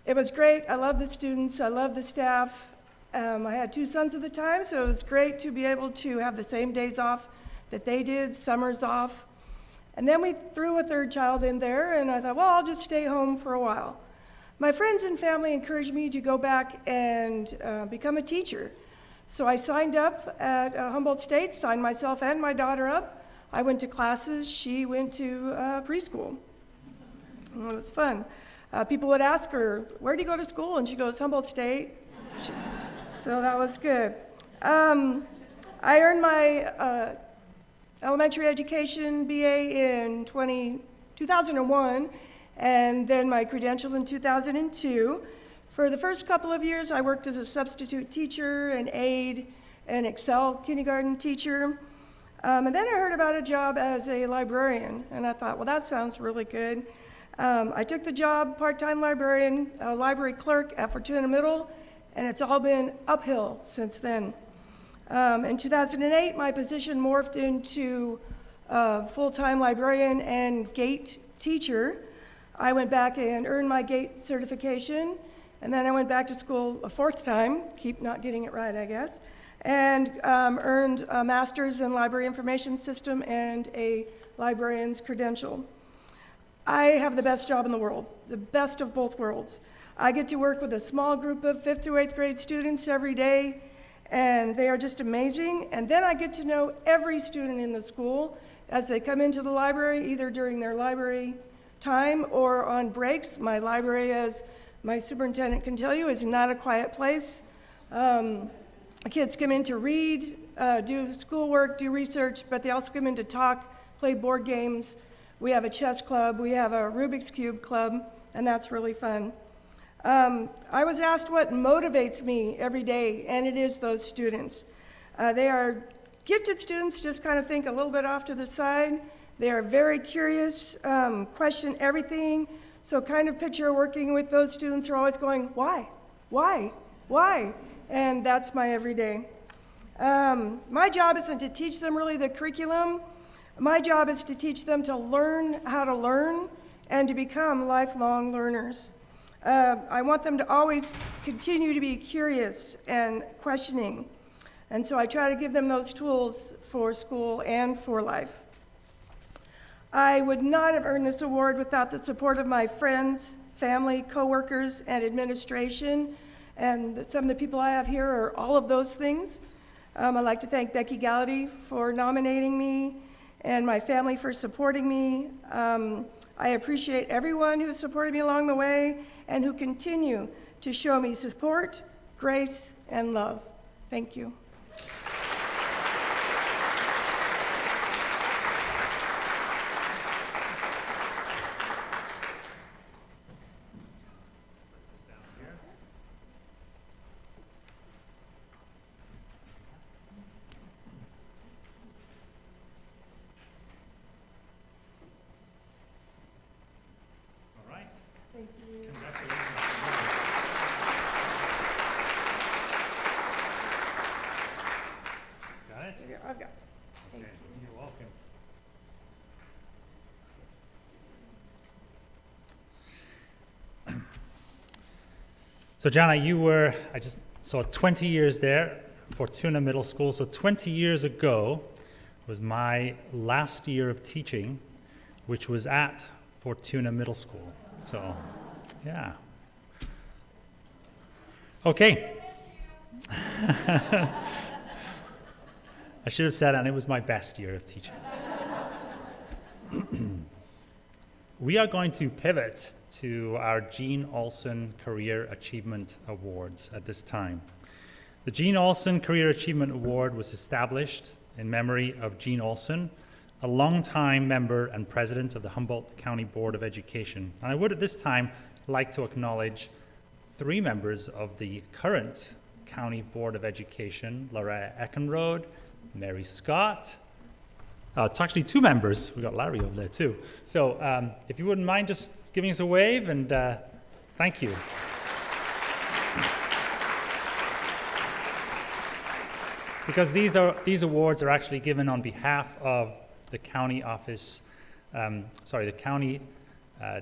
It was great. I love the students. I love the staff. I had 2 sons at the time, so it was great to be able to have the same days off that they did, summers off. And then we threw a 3rd child in there, and I thought, well, I'll just stay home for a while. My friends and family encouraged me to go back and become a teacher. So I signed up at Humboldt State, signed myself and my daughter up. I went to classes, she went to preschool. It was fun. People would ask her, where do you go to school? And she goes, Humboldt State. So that was good. I earned my elementary education BA in 2001, and then my credential in 2002. For the first couple of years, I worked as a substitute teacher, an aide, an Excel kindergarten teacher. And then I heard about a job as a librarian, and I thought, well, that sounds really good. I took the job, part-time librarian, library clerk at Fortuna Middle, and it's all been uphill since then. In 2008, my position morphed into full-time librarian and GATE teacher. I went back and earned my GATE certification, and then I went back to school a fourth time, keep not getting it right, I guess, and earned a master's in library information system and a librarian's credential. I have the best job in the world, the best of both worlds. I get to work with a small group of 5th through 8th grade students every day, and they are just amazing. And then I get to know every student in the school as they come into the library, either during their library time or on breaks. My library, as my superintendent can tell you, is not a quiet place. Kids come in to read, do schoolwork, do research, but they also come in to talk, play board games. We have a chess club, we have a Rubik's Cube club, and that's really fun. I was asked what motivates me every day, and it is those students. They are gifted students, just kind of think a little bit off to the side. They are very curious, question everything. So kind of picture working with those students who are always going, why? Why? Why? And that's my everyday. My job isn't to teach them really the curriculum. My job is to teach them to learn how to learn and to become lifelong learners. I want them to always continue to be curious and questioning. And so I try to give them those tools for school and for life. I would not have earned this award without the support of my friends, family, coworkers, and administration. And some of the people I have here are all of those things. I'd like to thank Becky Gallaty for nominating me and my family for supporting me. I appreciate everyone who supported me along the way and who continue to show me support, grace, and love. Thank you. So Jana, you were, I just saw 20 years there, Fortuna Middle School. So 20 years ago was my last year of teaching, which was at Fortuna Middle School. So, yeah. Okay. I should have said, and it was my best year of teaching. We are going to pivot to our Gene Olson Career Achievement Awards at this time. The Gene Olson Career Achievement Award was established in memory of Gene Olson, a longtime member and president of the Humboldt County Board of Education. And I would at this time like to acknowledge 3 members of the current County Board of Education, Laura Eckenrode, Mary Scott. It's actually 2 members. We've got Larry over there too. So if you wouldn't mind just giving us a wave, and thank you. Because these awards are actually given on behalf of the county office, the county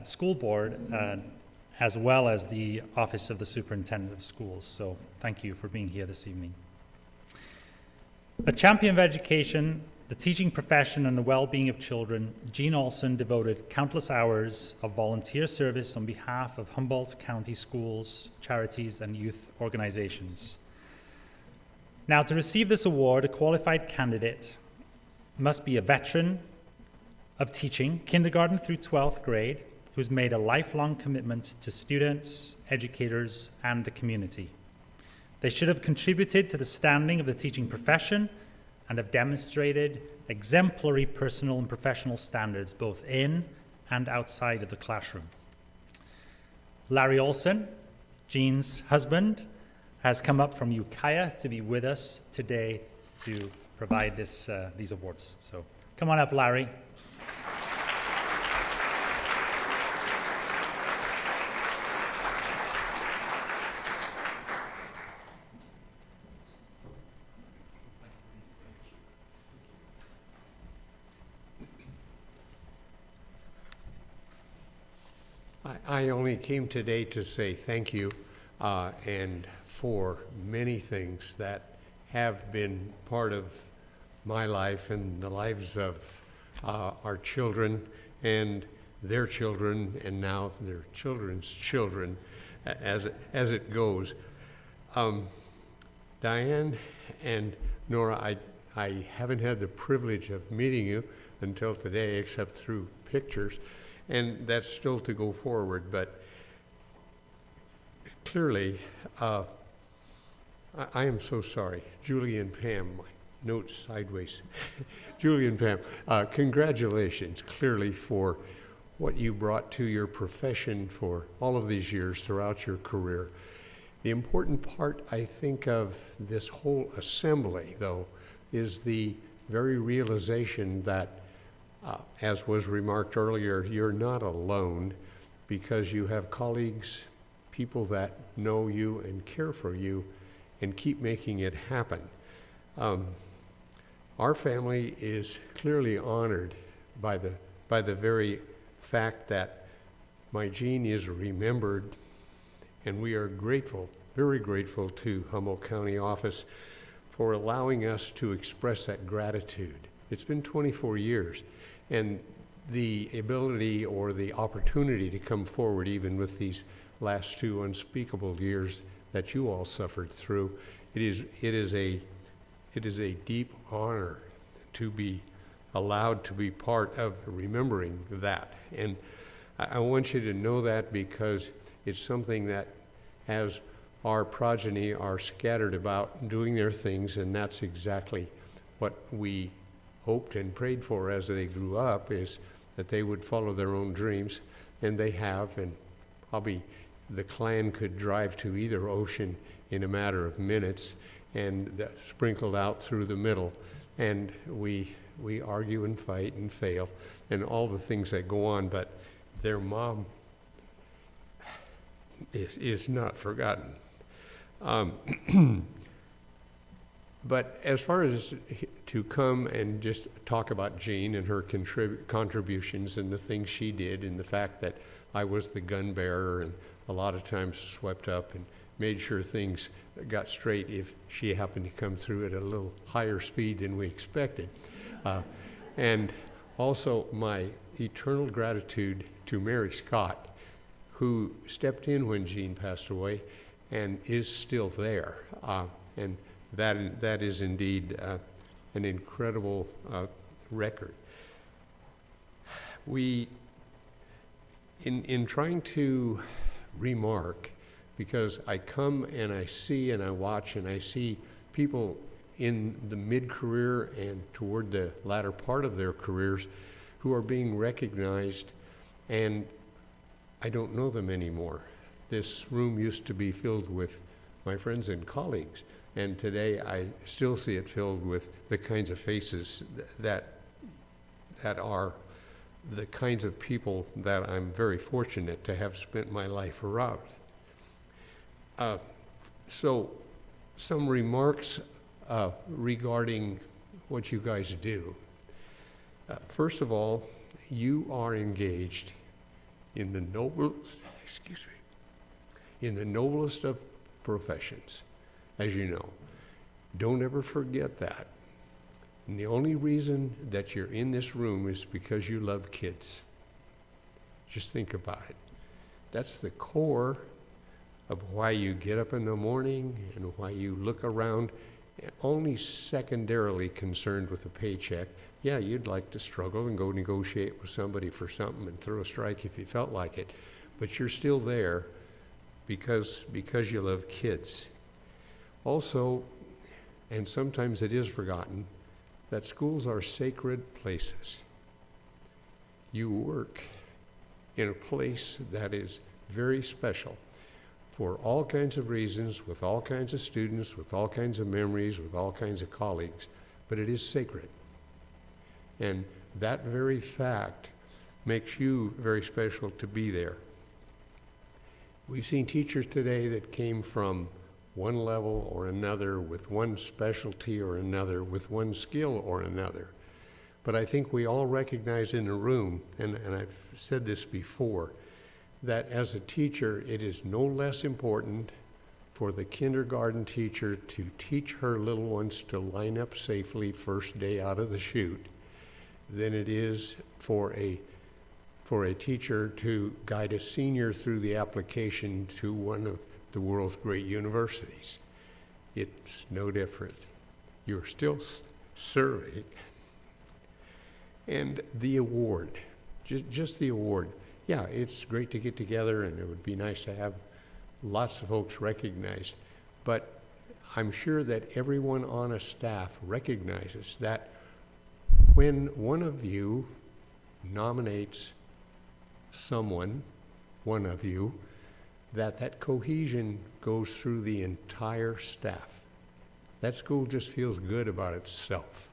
school board, as well as the office of the superintendent of schools. So thank you for being here this evening. A champion of education the teaching profession and the well-being of children, Jean Olson devoted countless hours of volunteer service on behalf of Humboldt County schools, charities, and youth organizations. Now, to receive this award, a qualified candidate must be a veteran of teaching, kindergarten through 12th grade, who's made a lifelong commitment to students, educators, and the community. They should have contributed to the standing of the teaching profession and have demonstrated exemplary personal and professional standards both in and outside of the classroom. Larry Olson, Jean's husband, has come up from Ukiah to be with us today to provide these awards. So come on up, Larry. I only came today to say thank you and for many things that have been part of my life and the lives of our children and their children and now their children's children as it goes. Diane and Nora, I haven't had the privilege of meeting you until today except through pictures. And that's still to go forward, but clearly, I am so sorry. Julie and Pam, my notes sideways. Julie and Pam, congratulations clearly for what you brought to your profession for all of these years throughout your career. The important part, I think, of this whole assembly, though, is the very realization that as was remarked earlier, you're not alone because you have colleagues, people that know you and care for you and keep making it happen. Our family is clearly honored by the very fact that my Jean is remembered, and we are grateful, very grateful to Humboldt County office for allowing us to express that gratitude. It's been 24 years. And the ability or the opportunity to come forward even with these last 2 unspeakable years that you all suffered through, it is a deep honor to be allowed to be part of remembering that. And I want you to know that because it's something that as our progeny are scattered about doing their things, and that's exactly what we hoped and prayed for as they grew up, is that they would follow their own dreams, and they have, and probably the clan could drive to either ocean in a matter of minutes and sprinkled out through the middle, and we argue and fight and fail and all the things that go on, but their mom is not forgotten. But as far as to come and just talk about Jean and her contributions and the things she did and the fact that I was the gun bearer and a lot of times swept up and made sure things got straight if she happened to come through at a little higher speed than we expected. And also my eternal gratitude to Mary Scott, who stepped in when Jean passed away and is still there. And that is indeed an incredible record. We, in trying to remark, because I come and I see and I watch and I see people in the mid-career and toward the latter part of their careers who are being recognized, and I don't know them anymore. This room used to be filled with my friends and colleagues, and today I still see it filled with the kinds of faces that are the kinds of people that I'm very fortunate to have spent my life around. So some remarks regarding what you guys do. First of all, you are engaged in the noblest of professions, as you know. Don't ever forget that. And the only reason that you're in this room is because you love kids. Just think about it. That's the core of why you get up in the morning and why you look around, only secondarily concerned with a paycheck. Yeah, you'd like to struggle and go negotiate with somebody for something and throw a strike if you felt like it, but you're still there because you love kids. Also, and sometimes it is forgotten, that schools are sacred places. You work in a place that is very special for all kinds of reasons, with all kinds of students, with all kinds of memories, with all kinds of colleagues, but it is sacred. And that very fact makes you very special to be there. We've seen teachers today that came from one level or another, with one specialty or another, with one skill or another. But I think we all recognize in the room, and I've said this before, that as a teacher, it is no less important for the kindergarten teacher to teach her little ones to line up safely first day out of the chute than it is for a teacher to guide a senior through the application to one of the world's great universities. It's no different. You're still serving. And the award, just the award. Yeah, it's great to get together, and it would be nice to have lots of folks recognized, but I'm sure that everyone on a staff recognizes that when one of you nominates someone, one of you, that cohesion goes through the entire staff. That school just feels good about itself.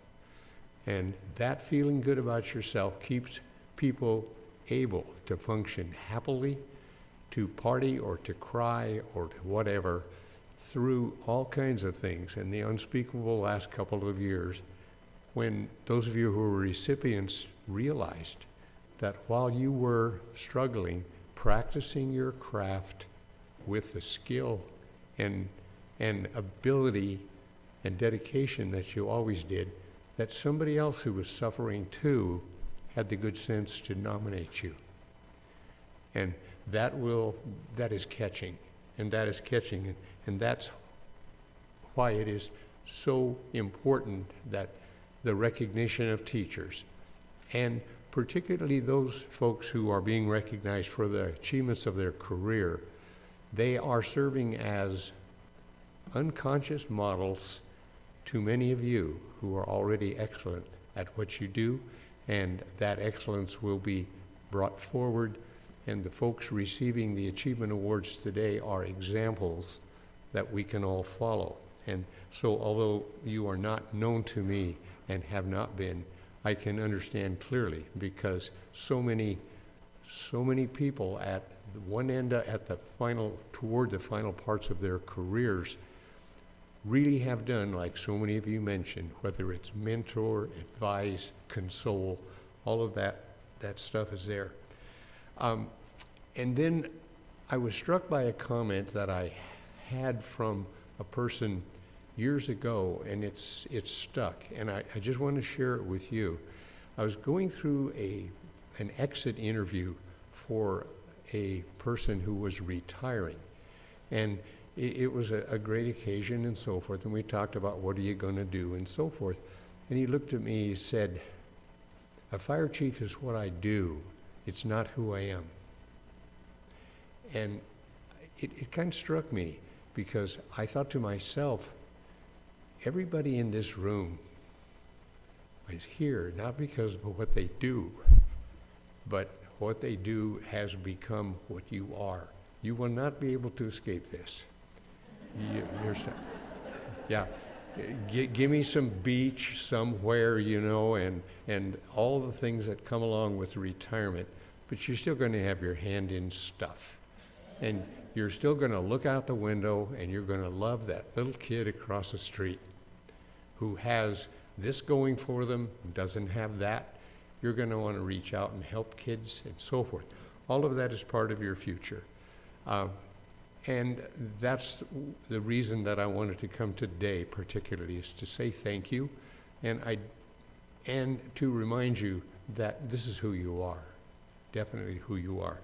And that feeling good about yourself keeps people able to function happily, to party or to cry or to whatever, through all kinds of things. And the unspeakable last couple of years, when those of you who were recipients realized that while you were struggling, practicing your craft with the skill and ability and dedication that you always did, that somebody else who was suffering too had the good sense to nominate you. And that is catching, and that's why it is so important that the recognition of teachers, and particularly those folks who are being recognized for the achievements of their career, they are serving as unconscious models to many of you who are already excellent at what you do, and that excellence will be brought forward, and the folks receiving the achievement awards today are examples that we can all follow. And so although you are not known to me and have not been, I can understand clearly, because so many people at one end, toward the final parts of their careers, really have done, like so many of you mentioned, whether it's mentor, advise, console, all of that stuff is there. And then I was struck by a comment that I had from a person years ago, and it's stuck, and I just want to share it with you. I was going through an exit interview for a person who was retiring, and it was a great occasion and so forth, and we talked about what are you going to do and so forth. And he looked at me, he said, "A fire chief is what I do, it's not who I am." And it kind of struck me, because I thought to myself, everybody in this room is here not because of what they do, but what they do has become what you are. You will not be able to escape this. Yeah, give me some beach somewhere, and all the things that come along with retirement, but you're still going to have your hand in stuff. And you're still going to look out the window, and you're going to love that little kid across the street who has this going for them, doesn't have that. You're going to want to reach out and help kids and so forth. All of that is part of your future. And that's the reason that I wanted to come today particularly, is to say thank you. And and to remind you that this is who you are, definitely who you are.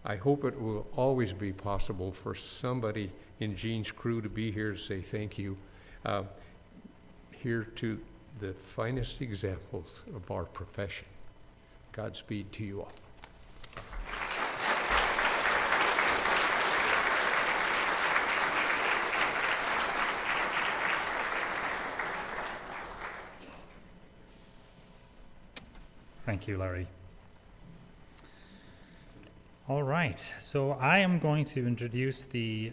I hope it will always be possible for somebody in Jean's crew to be here to say thank you. Here to the finest examples of our profession. Godspeed to you all. Thank you, Larry. All right, so I am going to introduce the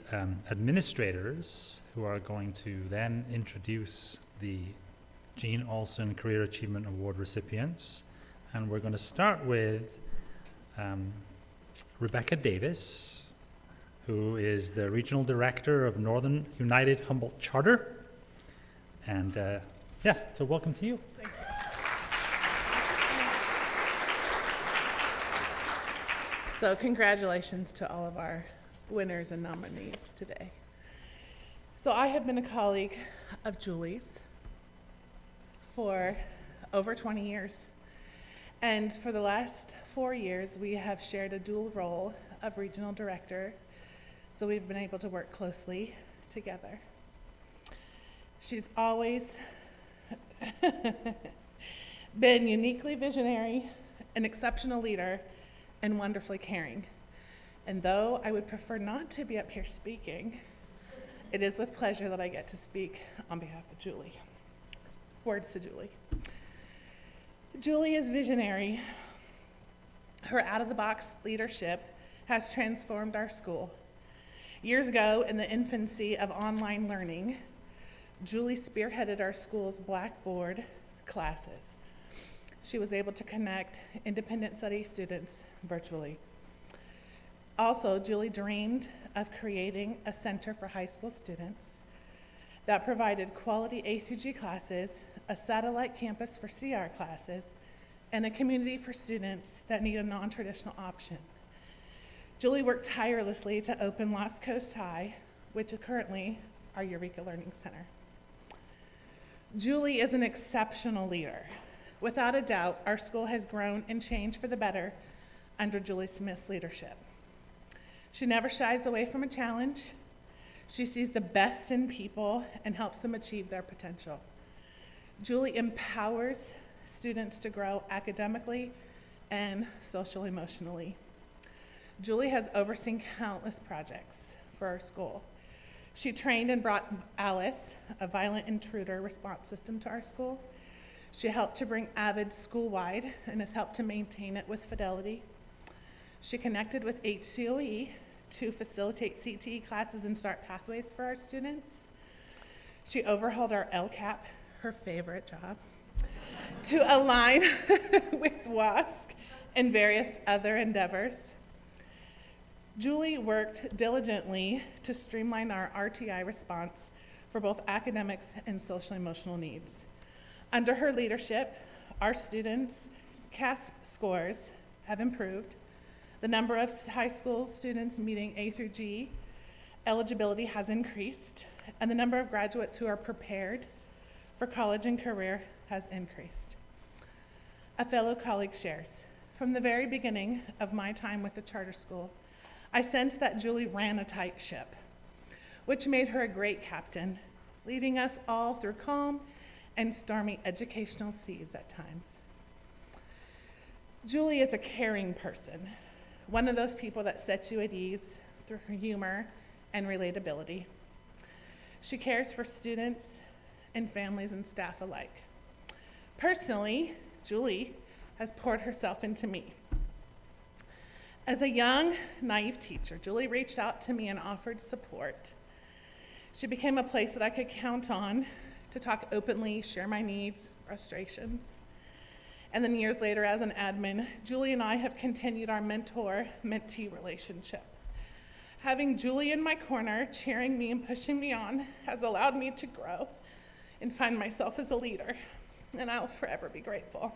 administrators who are going to then introduce the Jean Olson Career Achievement Award recipients. And we're going to start with Rebecca Davis, who is the Regional Director of Northern United Humboldt Charter. And yeah, so welcome to you. Thank you. So congratulations to all of our winners and nominees today. So I have been a colleague of Julie's for over 20 years. And for the last 4 years, we have shared a dual role of regional director. So we've been able to work closely together. She's always been uniquely visionary, an exceptional leader, and wonderfully caring. And though I would prefer not to be up here speaking, it is with pleasure that I get to speak on behalf of Julie. Words to Julie. Julie is visionary. Her out-of-the-box leadership has transformed our school. Years ago, in the infancy of online learning, Julie spearheaded our school's Blackboard classes. She was able to connect independent study students virtually. Also, Julie dreamed of creating a center for high school students that provided quality A through G classes, a satellite campus for CR classes, and a community for students that need a non-traditional option. Julie worked tirelessly to open Lost Coast High, which is currently our Eureka Learning Center. Julie is an exceptional leader. Without a doubt, our school has grown and changed for the better under Julie Smith's leadership. She never shies away from a challenge. She sees the best in people and helps them achieve their potential. Julie empowers students to grow academically and social-emotionally. Julie has overseen countless projects for our school. She trained and brought Alice, a violent intruder response system, to our school. She helped to bring AVID school-wide and has helped to maintain it with fidelity. She connected with HCOE to facilitate CTE classes and start pathways for our students. She overhauled our LCAP, her favorite job, to align with WASC and various other endeavors. Julie worked diligently to streamline our RTI response for both academics and social-emotional needs. Under her leadership, our students' CAS scores have improved. The number of high school students meeting A through G eligibility has increased, and the number of graduates who are prepared for college and career has increased. A fellow colleague shares, from the very beginning of my time with the charter school, I sensed that Julie ran a tight ship, which made her a great captain, leading us all through calm and stormy educational seas at times. Julie is a caring person, one of those people that sets you at ease through her humor and relatability. She cares for students and families and staff alike. Personally, Julie has poured herself into me. As a young, naive teacher, Julie reached out to me and offered support. She became a place that I could count on to talk openly, share my needs, frustrations. And then years later, as an admin, Julie and I have continued our mentor-mentee relationship. Having Julie in my corner, cheering me and pushing me on, has allowed me to grow and find myself as a leader, and I'll forever be grateful.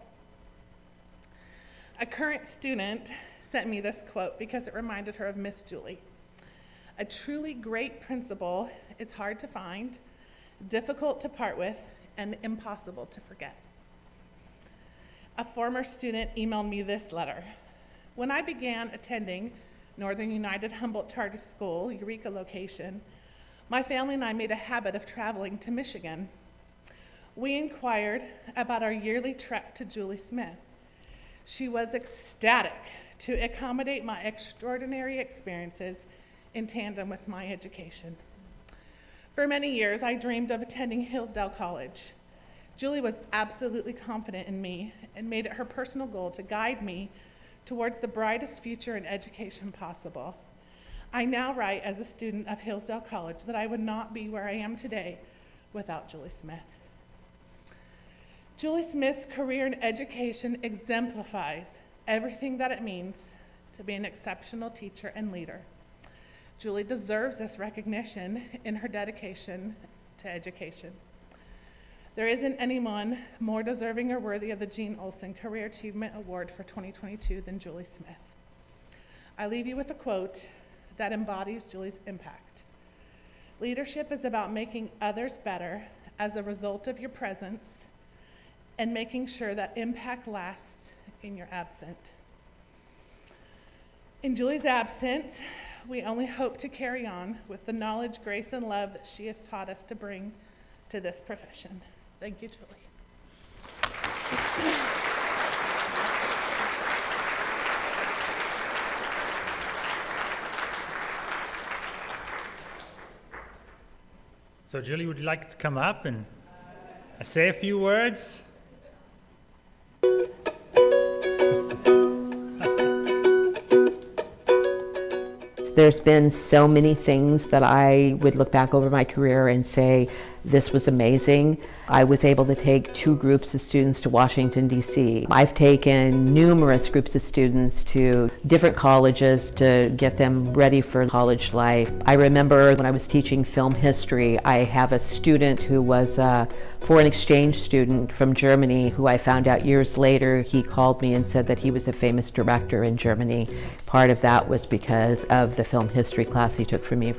A current student sent me this quote because it reminded her of Miss Julie. A truly great principal is hard to find, difficult to part with, and impossible to forget. A former student emailed me this letter. When I began attending Northern United Humboldt Charter School, Eureka location, my family and I made a habit of traveling to Michigan. We inquired about our yearly trek to Julie Smith. She was ecstatic to accommodate my extraordinary experiences in tandem with my education. For many years, I dreamed of attending Hillsdale College. Julie was absolutely confident in me and made it her personal goal to guide me towards the brightest future in education possible. I now write as a student of Hillsdale College that I would not be where I am today without Julie Smith. Julie Smith's career in education exemplifies everything that it means to be an exceptional teacher and leader. Julie deserves this recognition in her dedication to education. There isn't anyone more deserving or worthy of the Jean Olson Career Achievement Award for 2022 than Julie Smith. I leave you with a quote that embodies Julie's impact. Leadership is about making others better as a result of your presence and making sure that impact lasts in your absence. In Julie's absence, we only hope to carry on with the knowledge, grace, and love that she has taught us to bring to this profession. Thank you, Julie. So Julie, would you like to come up and say a few words? There's been so many things that I would look back over my career and say, this was amazing. I was able to take 2 groups of students to Washington, D.C. I've taken numerous groups of students to different colleges to get them ready for college life. I remember when I was teaching film history, I have a student who was a foreign exchange student from Germany who I found out years later, he called me and said that he was a famous director in Germany. Part of that was because of the film history class he took from me.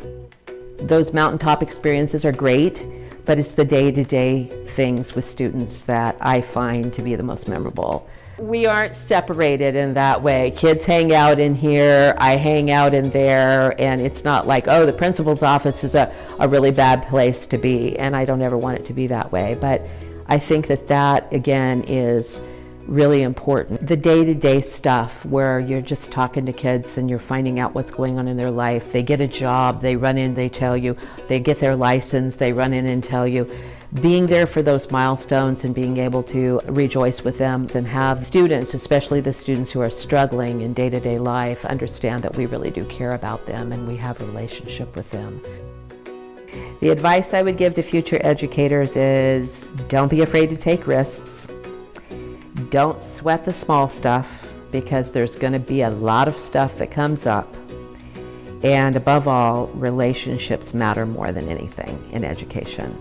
Those mountaintop experiences are great, but it's the day-to-day things with students that I find to be the most memorable. We aren't separated in that way. Kids hang out in here, I hang out in there, and it's not like, oh, the principal's office is a really bad place to be, and I don't ever want it to be that way. But I think that again, is really important. The day-to-day stuff where you're just talking to kids and you're finding out what's going on in their life. They get a job, they run in, they tell you. They get their license, they run in and tell you. Being there for those milestones and being able to rejoice with them and have students, especially the students who are struggling in day-to-day life, understand that we really do care about them and we have a relationship with them. The advice I would give to future educators is don't be afraid to take risks. Don't sweat the small stuff because there's going to be a lot of stuff that comes up. And above all, relationships matter more than anything in education.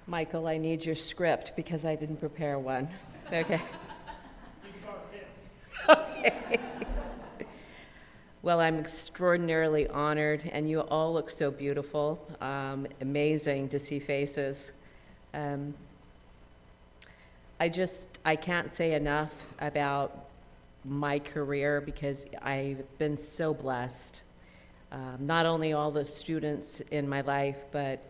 Michael, I need your script because I didn't prepare one. Okay. Okay. Well, I'm extraordinarily honored, and you all look so beautiful. Amazing to see faces. I can't say enough about my career because I've been so blessed. Not only all the students in my life, but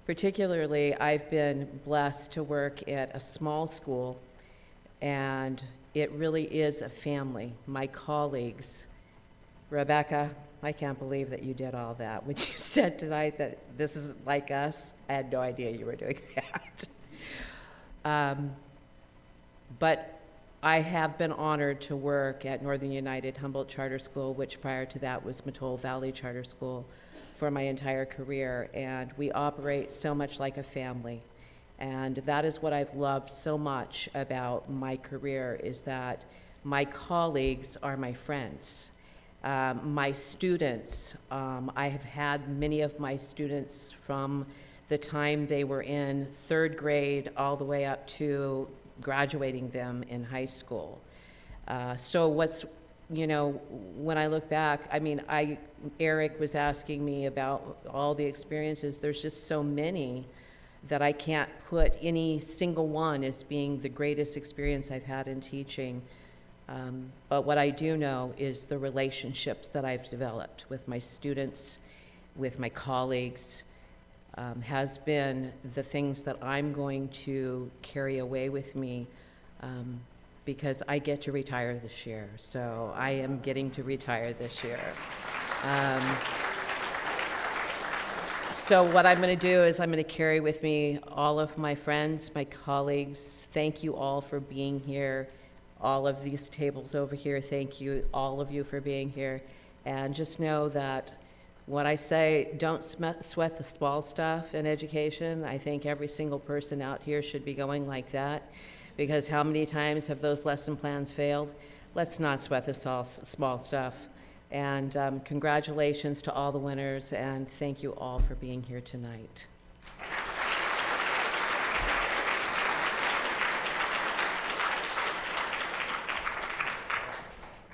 particularly I've been blessed to work at a small school, and it really is a family. My colleagues, Rebecca, I can't believe that you did all that. When you said tonight that this is like us, I had no idea you were doing that. But I have been honored to work at Northern United Humboldt Charter School, which prior to that was Mattole Valley Charter School, for my entire career. And we operate so much like a family. And that is what I've loved so much about my career, is that my colleagues are my friends. My students, I have had many of my students from the time they were in 3rd grade all the way up to graduating them in high school. So what's you know, when I look back, I mean, Eric was asking me about all the experiences. There's just so many that I can't put any single one as being the greatest experience I've had in teaching. But what I do know is the relationships that I've developed with my students, with my colleagues, has been the things that I'm going to carry away with me, because I get to retire this year. So I am getting to retire this year. So what I'm going to do is I'm going to carry with me all of my friends, my colleagues. Thank you all for being here. All of these tables over here, thank you, all of you, for being here. And just know that when I say don't sweat the small stuff in education, I think every single person out here should be going like that, because how many times have those lesson plans failed? Let's not sweat the small stuff. And congratulations to all the winners, and thank you all for being here tonight.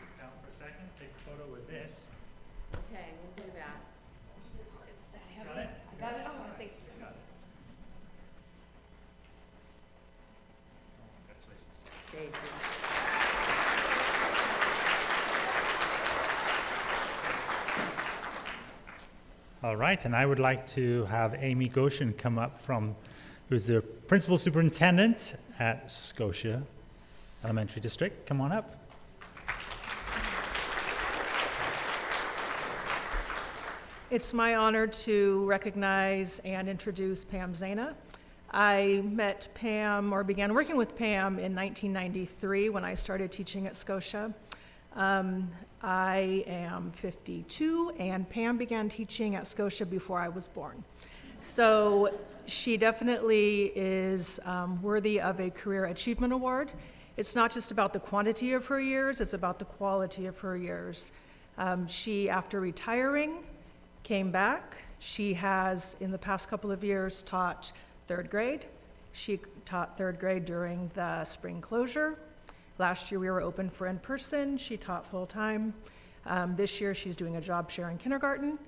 Just down for a second, take a photo with this. Okay, we'll do that. Is that heavy? Got it? I got it? Oh, thank you. Got it. Thank you. All right, and I would like to have Amy Goshen come up who's the Principal Superintendent at Scotia Elementary District. Come on up. It's my honor to recognize and introduce Pam Zana. I met Pam, or began working with Pam, in 1993 when I started teaching at Scotia. I am 52, and Pam began teaching at Scotia before I was born. So she definitely is worthy of a Career Achievement Award. It's not just about the quantity of her years, it's about the quality of her years. She, after retiring, came back. She has, in the past couple of years, taught third grade. She taught third grade during the spring closure. Last year we were open for in-person. She taught full-time. This year she's doing a job share in kindergarten.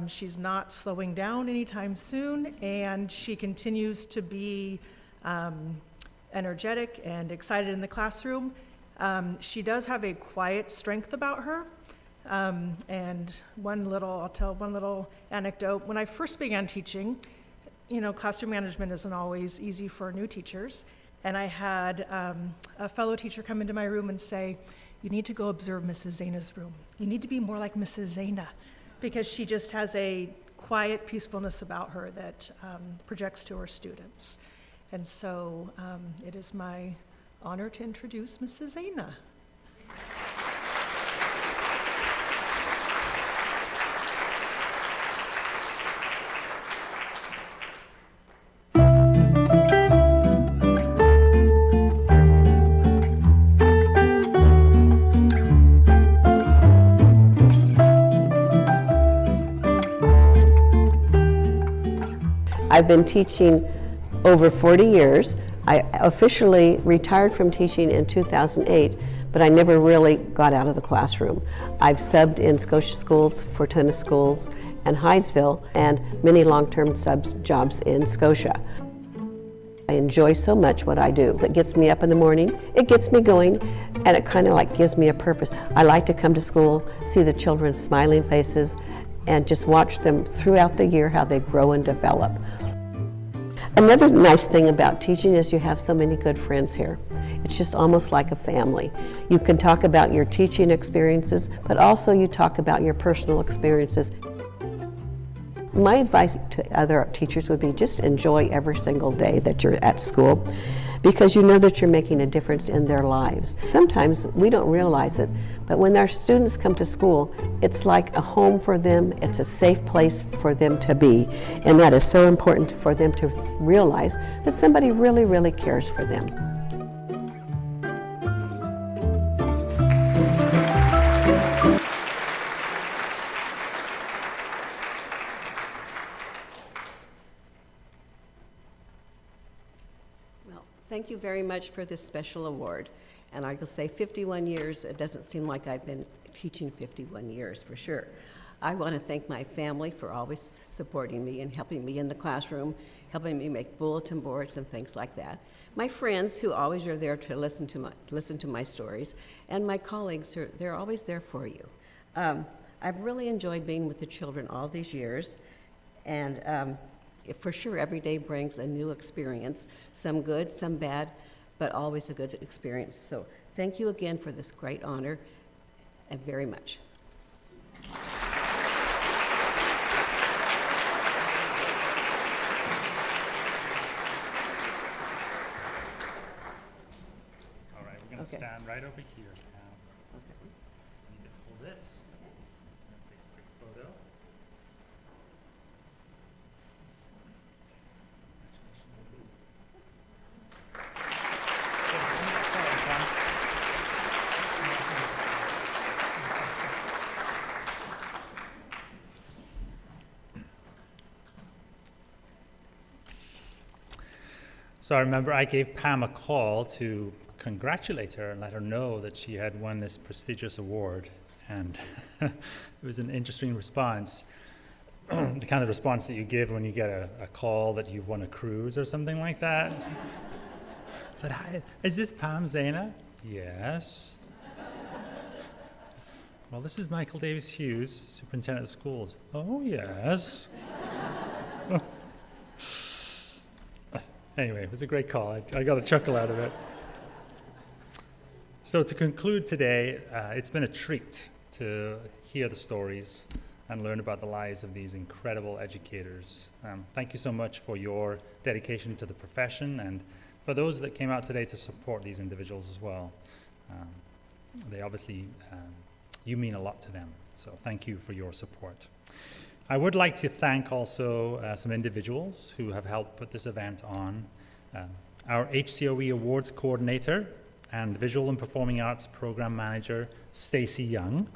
She's not slowing down anytime soon, and she continues to be energetic and excited in the classroom. She does have a quiet strength about her. And I'll tell one little anecdote. When I first began teaching, you know, classroom management isn't always easy for new teachers. And I had a fellow teacher come into my room and say, "You need to go observe Mrs. Zana's room. You need to be more like Mrs. Zana," because she just has a quiet peacefulness about her that projects to her students. And so it is my honor to introduce Mrs. Zana. I've been teaching over 40 years. I officially retired from teaching in 2008, but I never really got out of the classroom. I've subbed in Scotia schools, Fortuna schools, and Hydesville, and many long-term jobs in Scotia. I enjoy so much what I do. It gets me up in the morning, it gets me going, and it kind of like gives me a purpose. I like to come to school, see the children's smiling faces, and just watch them throughout the year, how they grow and develop. Another nice thing about teaching is you have so many good friends here. It's just almost like a family. You can talk about your teaching experiences, but also you talk about your personal experiences. My advice to other teachers would be just enjoy every single day that you're at school, because you know that you're making a difference in their lives. Sometimes we don't realize it, but when our students come to school, it's like a home for them, it's a safe place for them to be, and that is so important for them to realize that somebody really, really cares for them. Thank you very much for this special award. And I will say 51 years, it doesn't seem like I've been teaching 51 years for sure. I want to thank my family for always supporting me and helping me in the classroom, helping me make bulletin boards and things like that. My friends who always are there to listen to my stories, and my colleagues, they're always there for you. I've really enjoyed being with the children all these years, and for sure every day brings a new experience, some good, some bad, but always a good experience. So thank you again for this great honor, and very much. All right, we're going to stand right over here now. You get to hold this. I'm going to take a quick photo. So I remember I gave Pam a call to congratulate her and let her know that she had won this prestigious award. And it was an interesting response, the kind of response that you give when you get a call that you've won a cruise or something like that. I said, "Hi, is this Pam Zana?" "Yes." "Well, this is Michael Davis Hughes, Superintendent of Schools." "Oh, yes." Anyway, it was a great call. I got a chuckle out of it. So to conclude today, it's been a treat to hear the stories and learn about the lives of these incredible educators. Thank you so much for your dedication to the profession, and for those that came out today to support these individuals as well. They obviously, you mean a lot to them, so thank you for your support. I would like to thank also some individuals who have helped put this event on. Our HCOE Awards Coordinator and Visual and Performing Arts Program Manager, Stacy Young.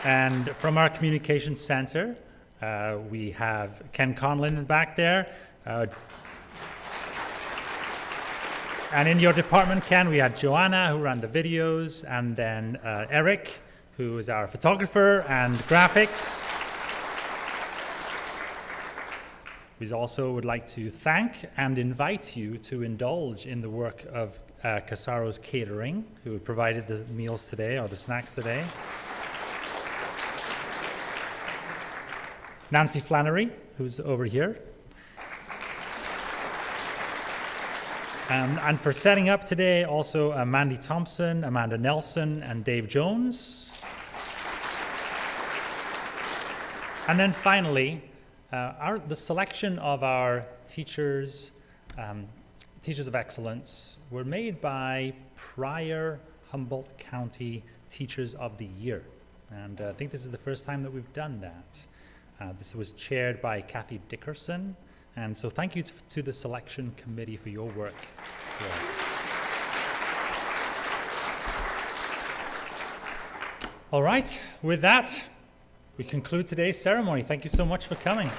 And from our Communications Center, we have Ken Conlin back there. And in your department, Ken, we had Joanna, who ran the videos, and then Eric, who is our photographer and graphics. We also would like to thank and invite you to indulge in the work of Casaro's Catering, who provided the meals today, or the snacks today. Nancy Flannery, who's over here. And for setting up today, also Mandy Thompson, Amanda Nelson, and Dave Jones. And then finally, the selection of our teachers, Teachers of Excellence, were made by prior Humboldt County Teachers of the Year. And I think this is the first time that we've done that. This was chaired by Kathy Dickerson. And so thank you to the selection committee for your work. All right, with that, we conclude today's ceremony. Thank you so much for coming.